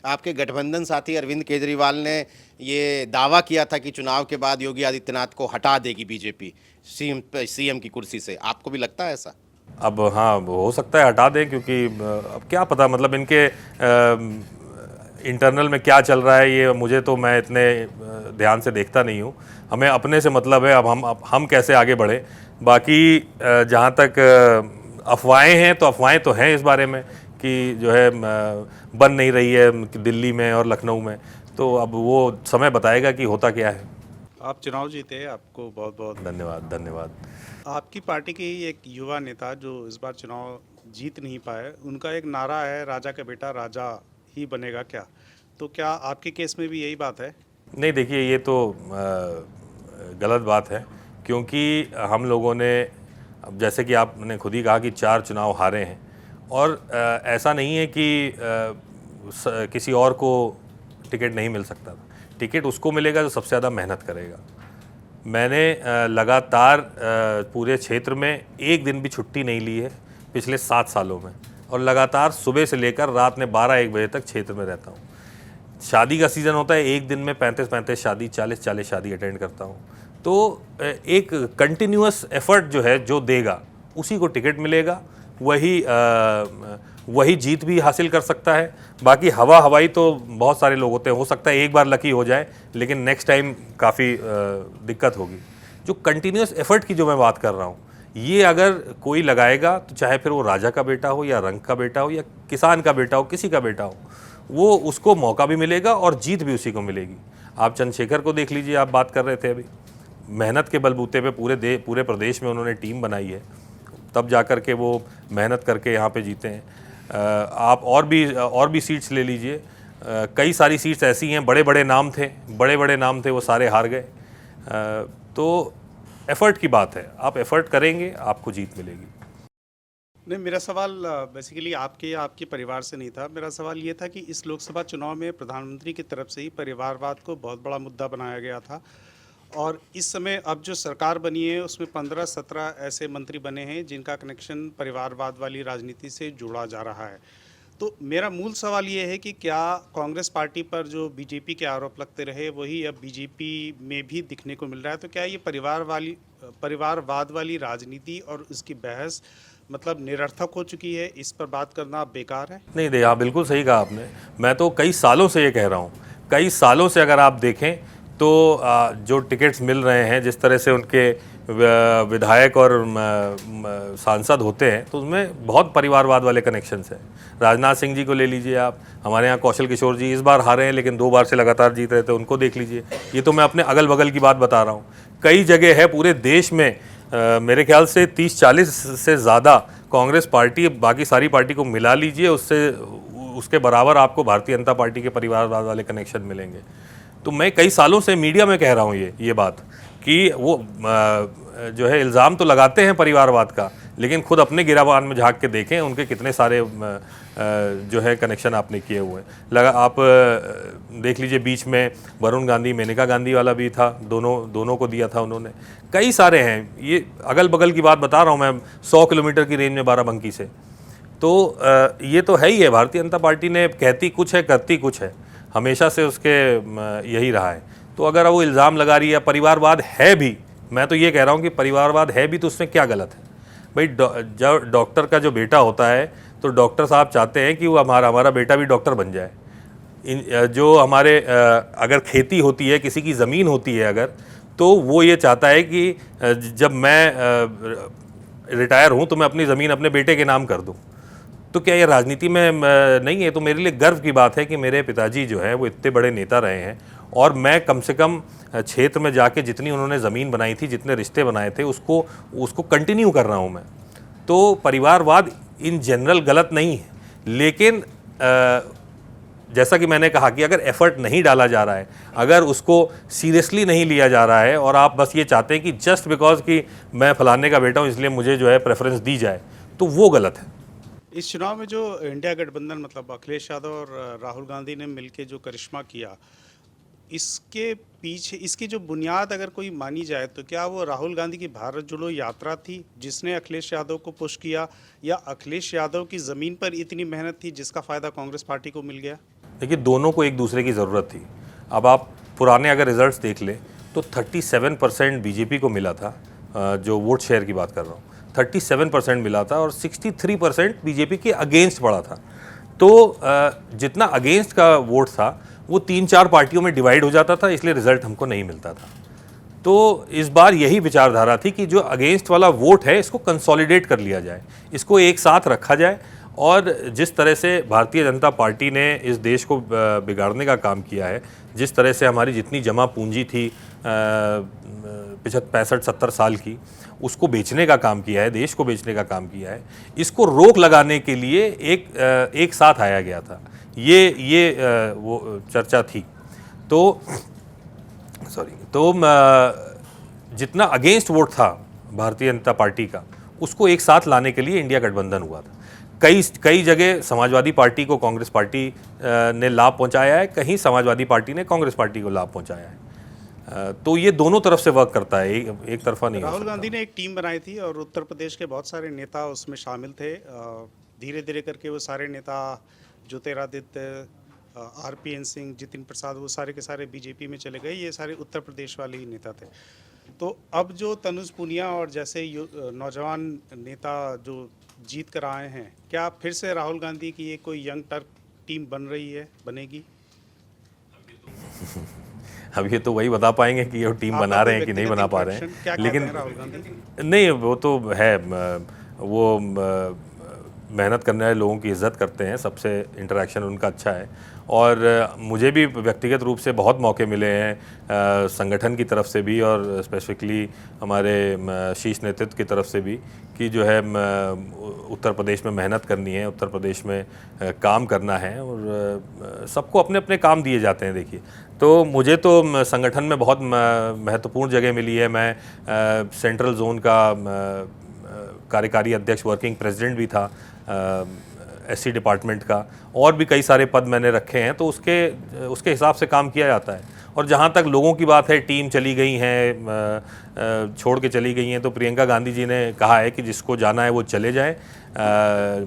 आपके गठबंधन साथी अरविंद केजरीवाल ने ये दावा किया था कि चुनाव के बाद योगी आदित्यनाथ को हटा देगी बीजेपी सीएम की कुर्सी से, आपको भी लगता है ऐसा? अब हाँ, हो सकता है हटा दें, क्योंकि अब क्या पता, मतलब इनके इंटरनल में क्या चल रहा है ये मुझे तो, मैं इतने ध्यान से देखता नहीं हूँ। हमें अपने से मतलब है, अब हम कैसे आगे बढ़े। बाकी जहाँ तक अफवाहें हैं तो अफवाहें तो हैं इस बारे में कि जो है बन नहीं रही है दिल्ली में और लखनऊ में, तो अब वो समय बताएगा कि होता क्या है। आप चुनाव जीते, आपको बहुत बहुत धन्यवाद। धन्यवाद। आपकी पार्टी के ही एक युवा नेता जो इस बार चुनाव जीत नहीं पाए, उनका एक नारा है राजा का बेटा राजा ही बनेगा क्या, तो क्या आपके केस में भी यही बात है? नहीं, देखिए ये तो गलत बात है, क्योंकि हम लोगों ने, अब जैसे कि आपने खुद ही कहा कि 4 चुनाव हारे हैं, और ऐसा नहीं है कि किसी और को टिकट नहीं मिल सकता था। टिकट उसको मिलेगा जो सबसे ज़्यादा मेहनत करेगा। मैंने लगातार पूरे क्षेत्र में एक दिन भी छुट्टी नहीं ली है पिछले 7 सालों में, और लगातार सुबह से लेकर रात में 12-1 बजे तक क्षेत्र में रहता हूँ। शादी का सीज़न होता है, एक दिन में 35-35 शादी, 40-40 शादी अटेंड करता हूँ। तो एक कंटिन्यूअस एफर्ट जो है, जो देगा उसी को टिकट मिलेगा, वही जीत भी हासिल कर सकता है। बाकी हवाई तो बहुत सारे लोग होते हैं, हो सकता है एक बार लकी हो जाए, लेकिन नेक्स्ट टाइम काफ़ी दिक्कत होगी। जो कंटिन्यूअस एफर्ट की जो मैं बात कर रहा हूँ, ये अगर कोई लगाएगा तो चाहे फिर वो राजा का बेटा हो या रंग का बेटा हो या किसान का बेटा हो, किसी का बेटा हो, वो उसको मौका भी मिलेगा और जीत भी उसी को मिलेगी। आप चंद्रशेखर को देख लीजिए, आप बात कर रहे थे अभी, मेहनत के बलबूते पे पूरे प्रदेश में उन्होंने टीम बनाई है, तब जा कर के वो मेहनत करके यहाँ पे जीते हैं। आप और भी सीट्स ले लीजिए, कई सारी सीट्स ऐसी हैं, बड़े बड़े नाम थे, वो सारे हार गए। तो एफर्ट की बात है, आप एफर्ट करेंगे आपको जीत मिलेगी। नहीं, मेरा सवाल बेसिकली आपके परिवार से नहीं था। मेरा सवाल ये था कि इस लोकसभा चुनाव में प्रधानमंत्री की तरफ से ही परिवारवाद को बहुत बड़ा मुद्दा बनाया गया था, और इस समय अब जो सरकार बनी है उसमें 15-17 ऐसे मंत्री बने हैं जिनका कनेक्शन परिवारवाद वाली राजनीति से जोड़ा जा रहा है। तो मेरा मूल सवाल ये है कि क्या कांग्रेस पार्टी पर जो बीजेपी के आरोप लगते रहे वही अब बीजेपी में भी दिखने को मिल रहा है? तो क्या ये परिवारवाद वाली राजनीति और उसकी बहस मतलब निरर्थक हो चुकी है, इस पर बात करना बेकार है? नहीं, हाँ, बिल्कुल सही कहा आपने। मैं तो कई सालों से ये कह रहा हूँ, कई सालों से अगर आप देखें तो जो टिकट्स मिल रहे हैं, जिस तरह से उनके विधायक और सांसद होते हैं, तो उसमें बहुत परिवारवाद वाले कनेक्शंस हैं। राजनाथ सिंह जी को ले लीजिए आप, हमारे यहाँ कौशल किशोर जी इस बार हारे हैं लेकिन 2 बार से लगातार जीत रहे थे, उनको देख लीजिए। ये तो मैं अपने अगल बगल की बात बता रहा हूँ। कई जगह है पूरे देश में, मेरे ख्याल से 30-40 से ज़्यादा कांग्रेस पार्टी, बाकी सारी पार्टी को मिला लीजिए, उसके बराबर आपको भारतीय जनता पार्टी के परिवारवाद वाले कनेक्शन मिलेंगे। तो मैं कई सालों से मीडिया में कह रहा हूँ ये बात कि वो जो है इल्ज़ाम तो लगाते हैं परिवारवाद का, लेकिन खुद अपने गिराबान में झांक के देखें उनके कितने सारे जो है कनेक्शन आपने किए हुए हैं। आप देख लीजिए, बीच में वरुण गांधी मेनका गांधी वाला भी था, दोनों को दिया था उन्होंने। कई सारे हैं, ये अगल बगल की बात बता रहा हूँ मैं, 100 किलोमीटर की रेंज में बाराबंकी से। तो ये तो है ही है, भारतीय जनता पार्टी ने कहती कुछ है करती कुछ है, हमेशा से उसके यही रहा है। तो अगर वो इल्ज़ाम लगा रही है परिवारवाद है भी, मैं तो ये कह रहा हूँ कि परिवारवाद है भी तो उसमें क्या गलत है भाई? जब डॉक्टर का जो बेटा होता है तो डॉक्टर साहब चाहते हैं कि वो हमारा बेटा भी डॉक्टर बन जाए। जो हमारे अगर खेती होती है, किसी की ज़मीन होती है अगर, तो वो ये चाहता है कि जब मैं रिटायर हूँ तो मैं अपनी ज़मीन अपने बेटे के नाम कर दूँ। तो क्या ये राजनीति में नहीं है? तो मेरे लिए गर्व की बात है कि मेरे पिताजी जो है वो इतने बड़े नेता रहे हैं, और मैं कम से कम क्षेत्र में जाके जितनी उन्होंने ज़मीन बनाई थी, जितने रिश्ते बनाए थे, उसको कंटिन्यू कर रहा हूँ मैं। तो परिवारवाद इन जनरल गलत नहीं है, लेकिन जैसा कि मैंने कहा कि अगर एफर्ट नहीं डाला जा रहा है, अगर उसको सीरियसली नहीं लिया जा रहा है, और आप बस ये चाहते हैं कि जस्ट बिकॉज कि मैं फलाने का बेटा हूँ इसलिए मुझे जो है प्रेफरेंस दी जाए, तो वो गलत है। इस चुनाव में जो इंडिया गठबंधन मतलब अखिलेश यादव और राहुल गांधी ने मिलकर जो करिश्मा किया, इसके पीछे इसकी जो बुनियाद अगर कोई मानी जाए तो क्या वो राहुल गांधी की भारत जोड़ो यात्रा थी जिसने अखिलेश यादव को पुश किया, या अखिलेश यादव की ज़मीन पर इतनी मेहनत थी जिसका फ़ायदा कांग्रेस पार्टी को मिल गया? देखिए, दोनों को एक दूसरे की ज़रूरत थी। अब आप पुराने अगर रिजल्ट्स देख लें तो 37% बीजेपी को मिला था, जो वोट शेयर की बात कर रहा हूँ, 37% मिला था और 63% बीजेपी के अगेंस्ट पड़ा था। तो जितना अगेंस्ट का वोट था वो 3-4 पार्टियों में डिवाइड हो जाता था, इसलिए रिजल्ट हमको नहीं मिलता था। तो इस बार यही विचारधारा थी कि जो अगेंस्ट वाला वोट है इसको कंसोलिडेट कर लिया जाए, इसको एक साथ रखा जाए। और जिस तरह से भारतीय जनता पार्टी ने इस देश को बिगाड़ने का काम किया है, जिस तरह से हमारी जितनी जमा पूंजी थी 65-70 साल की, उसको बेचने का काम किया है, देश को बेचने का काम किया है, इसको रोक लगाने के लिए एक साथ आया गया था। ये वो चर्चा थी। तो जितना अगेंस्ट वोट था भारतीय जनता पार्टी का, उसको एक साथ लाने के लिए इंडिया गठबंधन हुआ था। कई जगह समाजवादी पार्टी को कांग्रेस पार्टी ने लाभ पहुंचाया है, कहीं समाजवादी पार्टी ने कांग्रेस पार्टी को लाभ पहुंचाया है। तो ये दोनों तरफ से वर्क करता है, एक तरफा नहीं। राहुल गांधी ने एक टीम बनाई थी और उत्तर प्रदेश के बहुत सारे नेता उसमें शामिल थे। धीरे धीरे करके वो सारे नेता, ज्योतिरादित्य, RPN सिंह, जितिन प्रसाद, वो सारे के सारे बीजेपी में चले गए। ये सारे उत्तर प्रदेश वाले ही नेता थे। तो अब जो तनुज पुनिया और जैसे नौजवान नेता जो जीत कर आए हैं, क्या फिर से राहुल गांधी की ये कोई यंग टर्क टीम बन रही है, बनेगी? अब ये तो वही बता पाएंगे कि ये टीम बना रहे हैं कि नहीं बना पा रहे हैं। लेकिन राहुल गांधी नहीं, वो तो है, वो मेहनत करने वाले लोगों की इज़्ज़त करते हैं, सबसे इंटरेक्शन उनका अच्छा है। और मुझे भी व्यक्तिगत रूप से बहुत मौके मिले हैं संगठन की तरफ से भी और स्पेसिफिकली हमारे शीर्ष नेतृत्व की तरफ से भी, कि जो है उत्तर प्रदेश में मेहनत करनी है, उत्तर प्रदेश में काम करना है, और सबको अपने अपने काम दिए जाते हैं। देखिए, तो मुझे तो संगठन में बहुत महत्वपूर्ण जगह मिली है। मैं सेंट्रल जोन का कार्यकारी अध्यक्ष, वर्किंग प्रेसिडेंट भी था SC डिपार्टमेंट का, और भी कई सारे पद मैंने रखे हैं। तो उसके हिसाब से काम किया जाता है। और जहाँ तक लोगों की बात है, टीम चली गई हैं, छोड़ के चली गई हैं, तो प्रियंका गांधी जी ने कहा है कि जिसको जाना है वो चले जाए।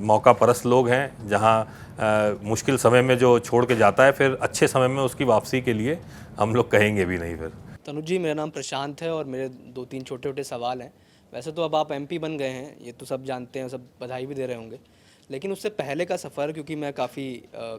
मौका परस्त लोग हैं, जहाँ मुश्किल समय में जो छोड़ के जाता है, फिर अच्छे समय में उसकी वापसी के लिए हम लोग कहेंगे भी नहीं। फिर तनुज जी, मेरा नाम प्रशांत है और मेरे 2-3 छोटे छोटे सवाल हैं। वैसे तो अब आप MP बन गए हैं, ये तो सब जानते हैं, सब बधाई भी दे रहे होंगे। लेकिन उससे पहले का सफ़र, क्योंकि मैं काफ़ी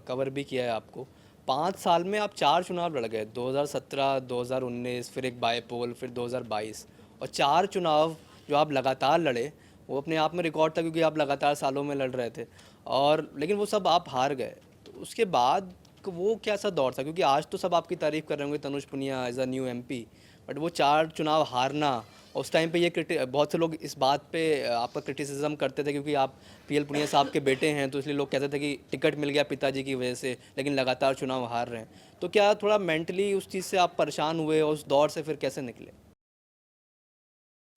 कवर भी किया है आपको, 5 साल में आप 4 चुनाव लड़ गए, 2017, 2019, फिर एक बाईपोल, फिर 2022, और 4 चुनाव जो आप लगातार लड़े वो अपने आप में रिकॉर्ड था, क्योंकि आप लगातार सालों में लड़ रहे थे। और लेकिन वो सब आप हार गए। तो उसके बाद वो क्या सा दौर था? क्योंकि आज तो सब आपकी तारीफ़ कर रहे होंगे, Tanuj Punia as a new MP, but वो 4 चुनाव हारना, उस टाइम पे ये बहुत से लोग इस बात पे आपका क्रिटिसिज्म करते थे, क्योंकि आप PL पुनिया साहब के बेटे हैं, तो इसलिए लोग कहते थे कि टिकट मिल गया पिताजी की वजह से, लेकिन लगातार चुनाव हार रहे हैं। तो क्या थोड़ा मेंटली उस चीज़ से आप परेशान हुए, और उस दौर से फिर कैसे निकले?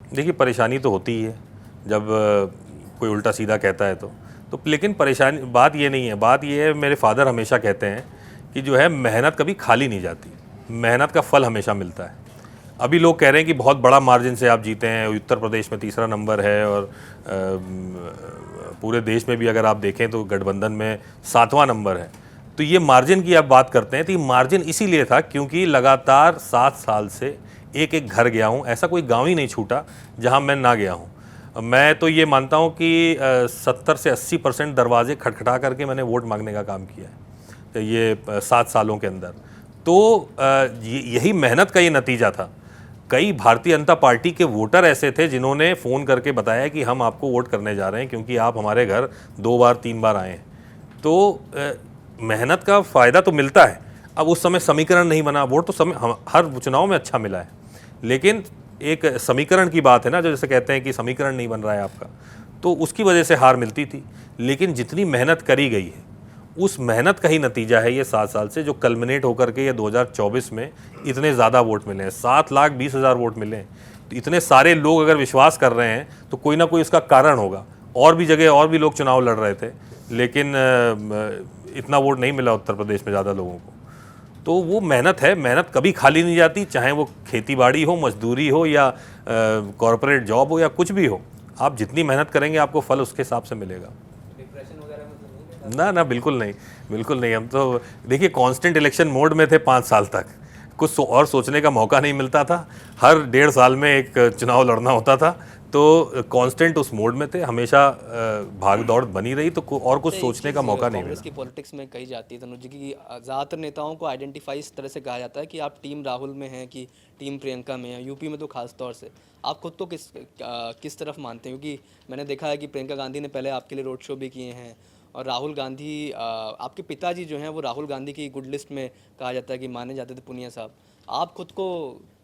देखिए, परेशानी तो होती ही है जब कोई उल्टा सीधा कहता है तो लेकिन परेशानी बात ये नहीं है। बात ये है, मेरे फादर हमेशा कहते हैं कि जो है मेहनत कभी खाली नहीं जाती, मेहनत का फल हमेशा मिलता है। अभी लोग कह रहे हैं कि बहुत बड़ा मार्जिन से आप जीते हैं, उत्तर प्रदेश में 3रा नंबर है, और पूरे देश में भी अगर आप देखें तो गठबंधन में 7वां नंबर है। तो ये मार्जिन की आप बात करते हैं, तो ये मार्जिन इसीलिए था क्योंकि लगातार 7 साल से एक घर गया हूँ, ऐसा कोई गांव ही नहीं छूटा जहां मैं ना गया हूँ। मैं तो ये मानता हूँ कि 70 से 80% दरवाजे खटखटा करके मैंने वोट मांगने का काम किया है, तो ये 7 सालों के अंदर। तो यही मेहनत का ये नतीजा था। कई भारतीय जनता पार्टी के वोटर ऐसे थे जिन्होंने फ़ोन करके बताया कि हम आपको वोट करने जा रहे हैं क्योंकि आप हमारे घर 2 बार 3 बार आए हैं। तो मेहनत का फ़ायदा तो मिलता है। अब उस समय समीकरण नहीं बना, वोट तो हर चुनाव में अच्छा मिला है, लेकिन एक समीकरण की बात है ना, जो जैसे कहते हैं कि समीकरण नहीं बन रहा है आपका, तो उसकी वजह से हार मिलती थी। लेकिन जितनी मेहनत करी गई है, उस मेहनत का ही नतीजा है ये 7 साल से, जो कल्मिनेट होकर के ये 2024 में इतने ज़्यादा वोट मिले हैं, 7,20,000 वोट मिले हैं। तो इतने सारे लोग अगर विश्वास कर रहे हैं तो कोई ना कोई उसका कारण होगा। और भी जगह और भी लोग चुनाव लड़ रहे थे, लेकिन इतना वोट नहीं मिला उत्तर प्रदेश में ज़्यादा लोगों को। तो वो मेहनत है, मेहनत कभी खाली नहीं जाती, चाहे वो खेती बाड़ी हो, मजदूरी हो या कॉरपोरेट जॉब हो या कुछ भी हो। आप जितनी मेहनत करेंगे आपको फल उसके हिसाब से मिलेगा। डिप्रेशन वगैरह में तो नहीं? ना ना, बिल्कुल नहीं, बिल्कुल नहीं। हम तो देखिए कांस्टेंट इलेक्शन मोड में थे 5 साल तक, कुछ और सोचने का मौका नहीं मिलता था। हर 1.5 साल में एक चुनाव लड़ना होता था, तो कांस्टेंट उस मोड में थे, हमेशा भाग दौड़ बनी रही, तो और कुछ सोचने का मौका नहीं कांग्रेस मिला। की पॉलिटिक्स में कही जाती है तनुज जी की ज़्यादातर नेताओं को आइडेंटिफाई इस तरह से कहा जाता है कि आप टीम राहुल में हैं कि टीम प्रियंका में हैं, यूपी में तो खास तौर से। आप खुद तो किस तरफ मानते हैं? क्योंकि मैंने देखा है कि प्रियंका गांधी ने पहले आपके लिए रोड शो भी किए हैं, और राहुल गांधी आपके पिताजी जो हैं वो राहुल गांधी की गुड लिस्ट में कहा जाता है कि माने जाते थे पुनिया साहब। आप खुद को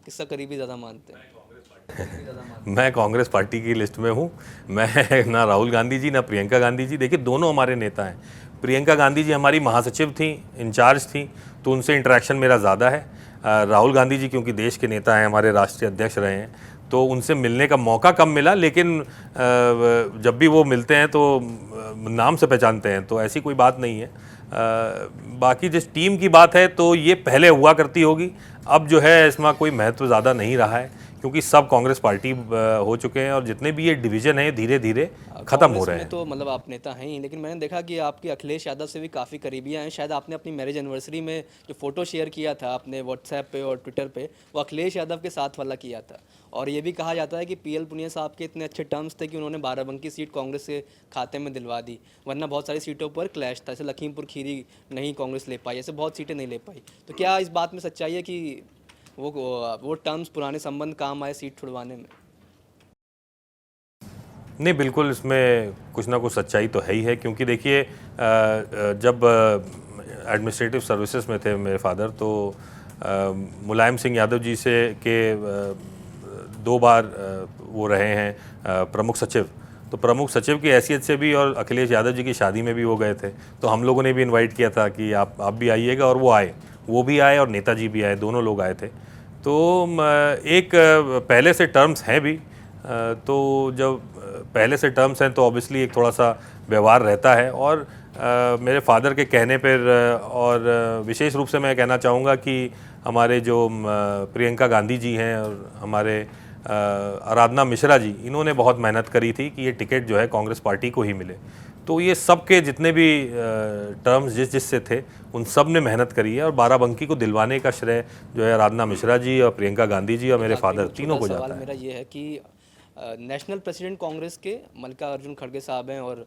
किसका करीबी ज़्यादा मानते हैं? मैं कांग्रेस पार्टी की लिस्ट में हूँ। मैं ना राहुल गांधी जी ना प्रियंका गांधी जी, देखिए दोनों हमारे नेता हैं। प्रियंका गांधी जी हमारी महासचिव थी, इंचार्ज थी, तो उनसे इंटरेक्शन मेरा ज़्यादा है। राहुल गांधी जी क्योंकि देश के नेता हैं, हमारे राष्ट्रीय अध्यक्ष रहे हैं, तो उनसे मिलने का मौका कम मिला, लेकिन जब भी वो मिलते हैं तो नाम से पहचानते हैं, तो ऐसी कोई बात नहीं है। बाकी जिस टीम की बात है तो ये पहले हुआ करती होगी, अब जो है इसमें कोई महत्व ज़्यादा नहीं रहा है, क्योंकि सब कांग्रेस पार्टी हो चुके हैं और जितने भी ये डिवीज़न है धीरे धीरे ख़त्म हो रहे हैं। तो मतलब आप नेता हैं ही, लेकिन मैंने देखा कि आपके अखिलेश यादव से भी काफ़ी करीबियाँ हैं। शायद आपने अपनी मैरिज एनिवर्सरी में जो फोटो शेयर किया था आपने व्हाट्सएप पे और ट्विटर पे, वो अखिलेश यादव के साथ वाला किया था। और ये भी कहा जाता है कि पीएल पुनिया साहब के इतने अच्छे टर्म्स थे कि उन्होंने बाराबंकी सीट कांग्रेस के खाते में दिलवा दी, वरना बहुत सारी सीटों पर क्लैश था। जैसे लखीमपुर खीरी नहीं कांग्रेस ले पाई, ऐसे बहुत सीटें नहीं ले पाई। तो क्या इस बात में सच्चाई है कि वो टर्म्स पुराने संबंध काम आए सीट छुड़वाने में? नहीं, बिल्कुल इसमें कुछ ना कुछ सच्चाई तो है ही है, क्योंकि देखिए जब एडमिनिस्ट्रेटिव सर्विसेज में थे मेरे फादर, तो मुलायम सिंह यादव जी से के 2 बार वो रहे हैं प्रमुख सचिव, तो प्रमुख सचिव की हैसियत से भी, और अखिलेश यादव जी की शादी में भी वो गए थे, तो हम लोगों ने भी इनवाइट किया था कि आप भी आइएगा, और वो आए, वो भी आए और नेताजी भी आए, दोनों लोग आए थे। तो एक पहले से टर्म्स हैं भी, तो जब पहले से टर्म्स हैं तो ऑब्वियसली एक थोड़ा सा व्यवहार रहता है। और मेरे फादर के कहने पर, और विशेष रूप से मैं कहना चाहूँगा कि हमारे जो प्रियंका गांधी जी हैं और हमारे आराधना मिश्रा जी, इन्होंने बहुत मेहनत करी थी कि ये टिकट जो है कांग्रेस पार्टी को ही मिले। तो ये सब के जितने भी टर्म्स जिससे थे उन सब ने मेहनत करी है, और बाराबंकी को दिलवाने का श्रेय जो है आराधना मिश्रा जी और प्रियंका गांधी जी और मेरे फादर तीनों को जाता है। मेरा ये है कि नेशनल प्रेसिडेंट कांग्रेस के मल्लिकार्जुन खड़गे साहब हैं, और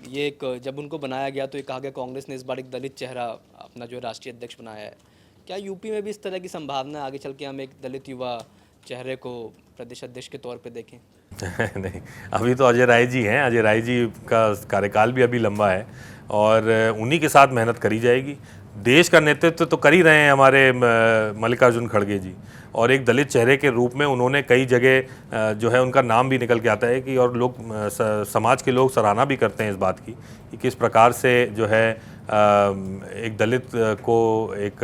ये एक जब उनको बनाया गया तो ये कहा गया कांग्रेस ने इस बार एक दलित चेहरा अपना जो राष्ट्रीय अध्यक्ष बनाया है। क्या यूपी में भी इस तरह की संभावना आगे चल के हम एक दलित युवा चेहरे को प्रदेश अध्यक्ष के तौर पे देखें? नहीं, अभी तो अजय राय जी हैं, अजय राय जी का कार्यकाल भी अभी लंबा है, और उन्हीं के साथ मेहनत करी जाएगी। देश का नेतृत्व तो कर ही रहे हैं हमारे मल्लिकार्जुन खड़गे जी, और एक दलित चेहरे के रूप में उन्होंने कई जगह जो है उनका नाम भी निकल के आता है, कि और लोग समाज के लोग सराहना भी करते हैं इस बात की कि किस प्रकार से जो है एक दलित को, एक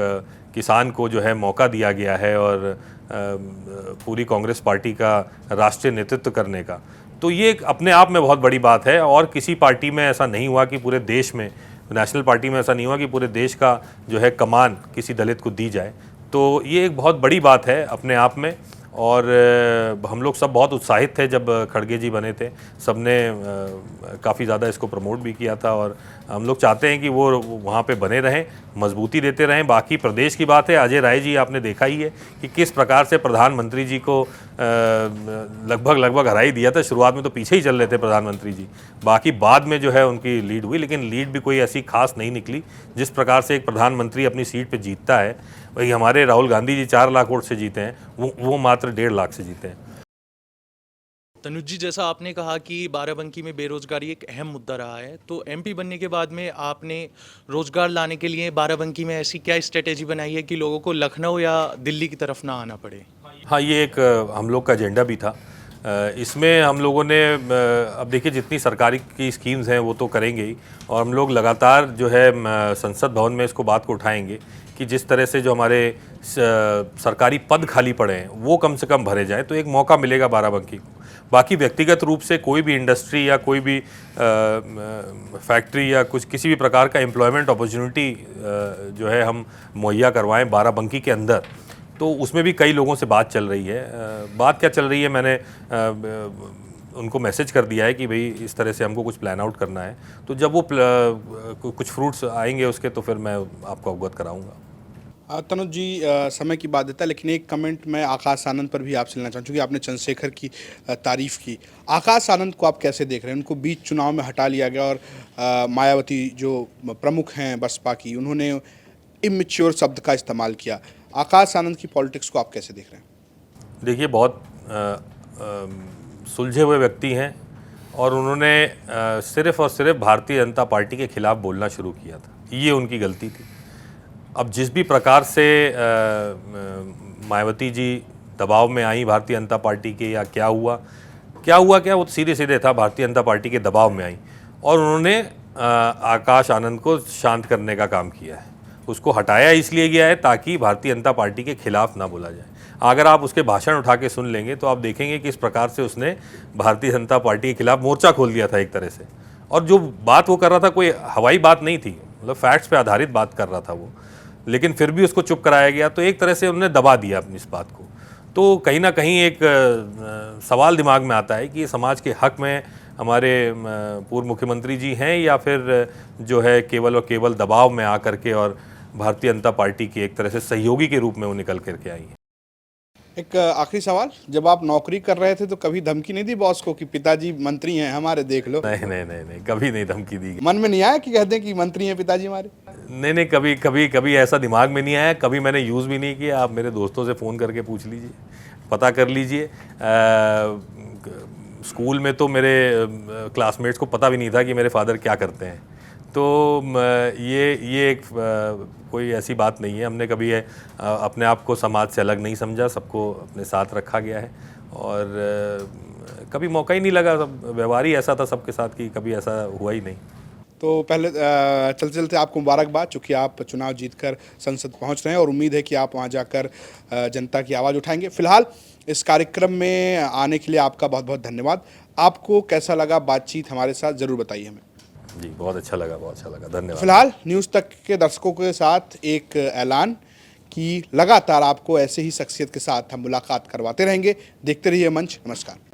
किसान को जो है मौका दिया गया है, और पूरी कांग्रेस पार्टी का राष्ट्रीय नेतृत्व करने का। तो ये एक अपने आप में बहुत बड़ी बात है, और किसी पार्टी में ऐसा नहीं हुआ कि पूरे देश में, नेशनल पार्टी में ऐसा नहीं हुआ कि पूरे देश का जो है कमान किसी दलित को दी जाए। तो ये एक बहुत बड़ी बात है अपने आप में, और हम लोग सब बहुत उत्साहित थे जब खड़गे जी बने थे, सबने काफ़ी ज़्यादा इसको प्रमोट भी किया था, और हम लोग चाहते हैं कि वो वहाँ पे बने रहें, मजबूती देते रहें। बाकी प्रदेश की बात है, अजय राय जी आपने देखा ही है कि किस प्रकार से प्रधानमंत्री जी को लगभग हरा ही दिया था। शुरुआत में तो पीछे ही चल रहे थे प्रधानमंत्री जी, बाकी बाद में जो है उनकी लीड हुई, लेकिन लीड भी कोई ऐसी खास नहीं निकली। जिस प्रकार से एक प्रधानमंत्री अपनी सीट पर जीतता है, वही हमारे राहुल गांधी जी 4 लाख वोट से जीते हैं, वो मात्र 1.5 लाख से जीते हैं। तनुज जी, जैसा आपने कहा कि बाराबंकी में बेरोजगारी एक अहम मुद्दा रहा है, तो एमपी बनने के बाद में आपने रोजगार लाने के लिए बाराबंकी में ऐसी क्या स्ट्रेटेजी बनाई है कि लोगों को लखनऊ या दिल्ली की तरफ ना आना पड़े? हाँ, ये एक हम लोग का एजेंडा भी था। इसमें हम लोगों ने, अब देखिए जितनी सरकारी की स्कीम्स हैं वो तो करेंगे ही, और हम लोग लगातार जो है संसद भवन में इसको बात को उठाएंगे कि जिस तरह से जो हमारे सरकारी पद खाली पड़े हैं वो कम से कम भरे जाए, तो एक मौका मिलेगा बाराबंकी को। बाकी व्यक्तिगत रूप से कोई भी इंडस्ट्री या कोई भी फैक्ट्री या कुछ किसी भी प्रकार का एम्प्लॉयमेंट अपॉर्चुनिटी जो है हम मुहैया करवाएं बाराबंकी के अंदर, तो उसमें भी कई लोगों से बात चल रही है। बात क्या चल रही है, मैंने उनको मैसेज कर दिया है कि भाई इस तरह से हमको कुछ प्लान आउट करना है, तो जब वो कुछ फ्रूट्स आएंगे उसके तो फिर मैं आपको अवगत कराऊंगा। तनुज जी, समय की बात देता है, लेकिन एक कमेंट मैं आकाश आनंद पर भी आपसे लेना चाहूँ, क्योंकि आपने चंद्रशेखर की तारीफ की। आकाश आनंद को आप कैसे देख रहे हैं? उनको बीच चुनाव में हटा लिया गया और मायावती जो प्रमुख हैं बसपा की, उन्होंने इमेच्योर शब्द का इस्तेमाल किया। आकाश आनंद की पॉलिटिक्स को आप कैसे देख रहे हैं? देखिए, बहुत सुलझे हुए व्यक्ति हैं और उन्होंने सिर्फ और सिर्फ भारतीय जनता पार्टी के खिलाफ बोलना शुरू किया था, ये उनकी गलती थी। अब जिस भी प्रकार से मायावती जी दबाव में आई भारतीय जनता पार्टी के, या क्या हुआ वो तो सीधे सीधे था, भारतीय जनता पार्टी के दबाव में आई और उन्होंने आकाश आनंद को शांत करने का काम किया है। उसको हटाया इसलिए गया है ताकि भारतीय जनता पार्टी के खिलाफ ना बोला जाए। अगर आप उसके भाषण उठा के सुन लेंगे तो आप देखेंगे कि इस प्रकार से उसने भारतीय जनता पार्टी के खिलाफ मोर्चा खोल दिया था एक तरह से, और जो बात वो कर रहा था कोई हवाई बात नहीं थी, मतलब फैक्ट्स पे आधारित बात कर रहा था वो, लेकिन फिर भी उसको चुप कराया गया, तो एक तरह से उन्होंने दबा दिया अपनी इस बात को। तो कहीं ना कहीं एक सवाल दिमाग में आता है कि ये समाज के हक में हमारे पूर्व मुख्यमंत्री जी हैं या फिर जो है केवल और केवल दबाव में आकर के और भारतीय जनता पार्टी की एक तरह से सहयोगी के रूप में वो निकल करके आई हैं। एक आखिरी सवाल, जब आप नौकरी कर रहे थे तो कभी धमकी नहीं दी बॉस को कि पिताजी मंत्री हैं हमारे, देख लो? नहीं, कभी नहीं धमकी दी। मन में नहीं आया कि कहते हैं कि मंत्री हैं पिताजी हमारे? नहीं, कभी ऐसा दिमाग में नहीं आया, कभी मैंने यूज़ भी नहीं किया। आप मेरे दोस्तों से फ़ोन करके पूछ लीजिए, पता कर लीजिए। स्कूल में तो मेरे क्लासमेट्स को पता भी नहीं था कि मेरे फादर क्या करते हैं, तो ये एक कोई ऐसी बात नहीं है। हमने कभी अपने आप को समाज से अलग नहीं समझा, सबको अपने साथ रखा गया है और कभी मौका ही नहीं लगा। व्यवहार ही ऐसा था सबके साथ कि कभी ऐसा हुआ ही नहीं। तो पहले चलते चलते आपको मुबारकबाद, चूँकि आप चुनाव जीतकर संसद पहुंच रहे हैं और उम्मीद है कि आप वहां जाकर जनता की आवाज़ उठाएंगे। फिलहाल इस कार्यक्रम में आने के लिए आपका बहुत बहुत धन्यवाद। आपको कैसा लगा बातचीत हमारे साथ, ज़रूर बताइए हमें। जी, बहुत अच्छा लगा, धन्यवाद। फिलहाल न्यूज़ तक के दर्शकों के साथ एक ऐलान कि लगातार आपको ऐसे ही शख्सियत के साथ हम मुलाकात करवाते रहेंगे। देखते रहिए मंच। नमस्कार।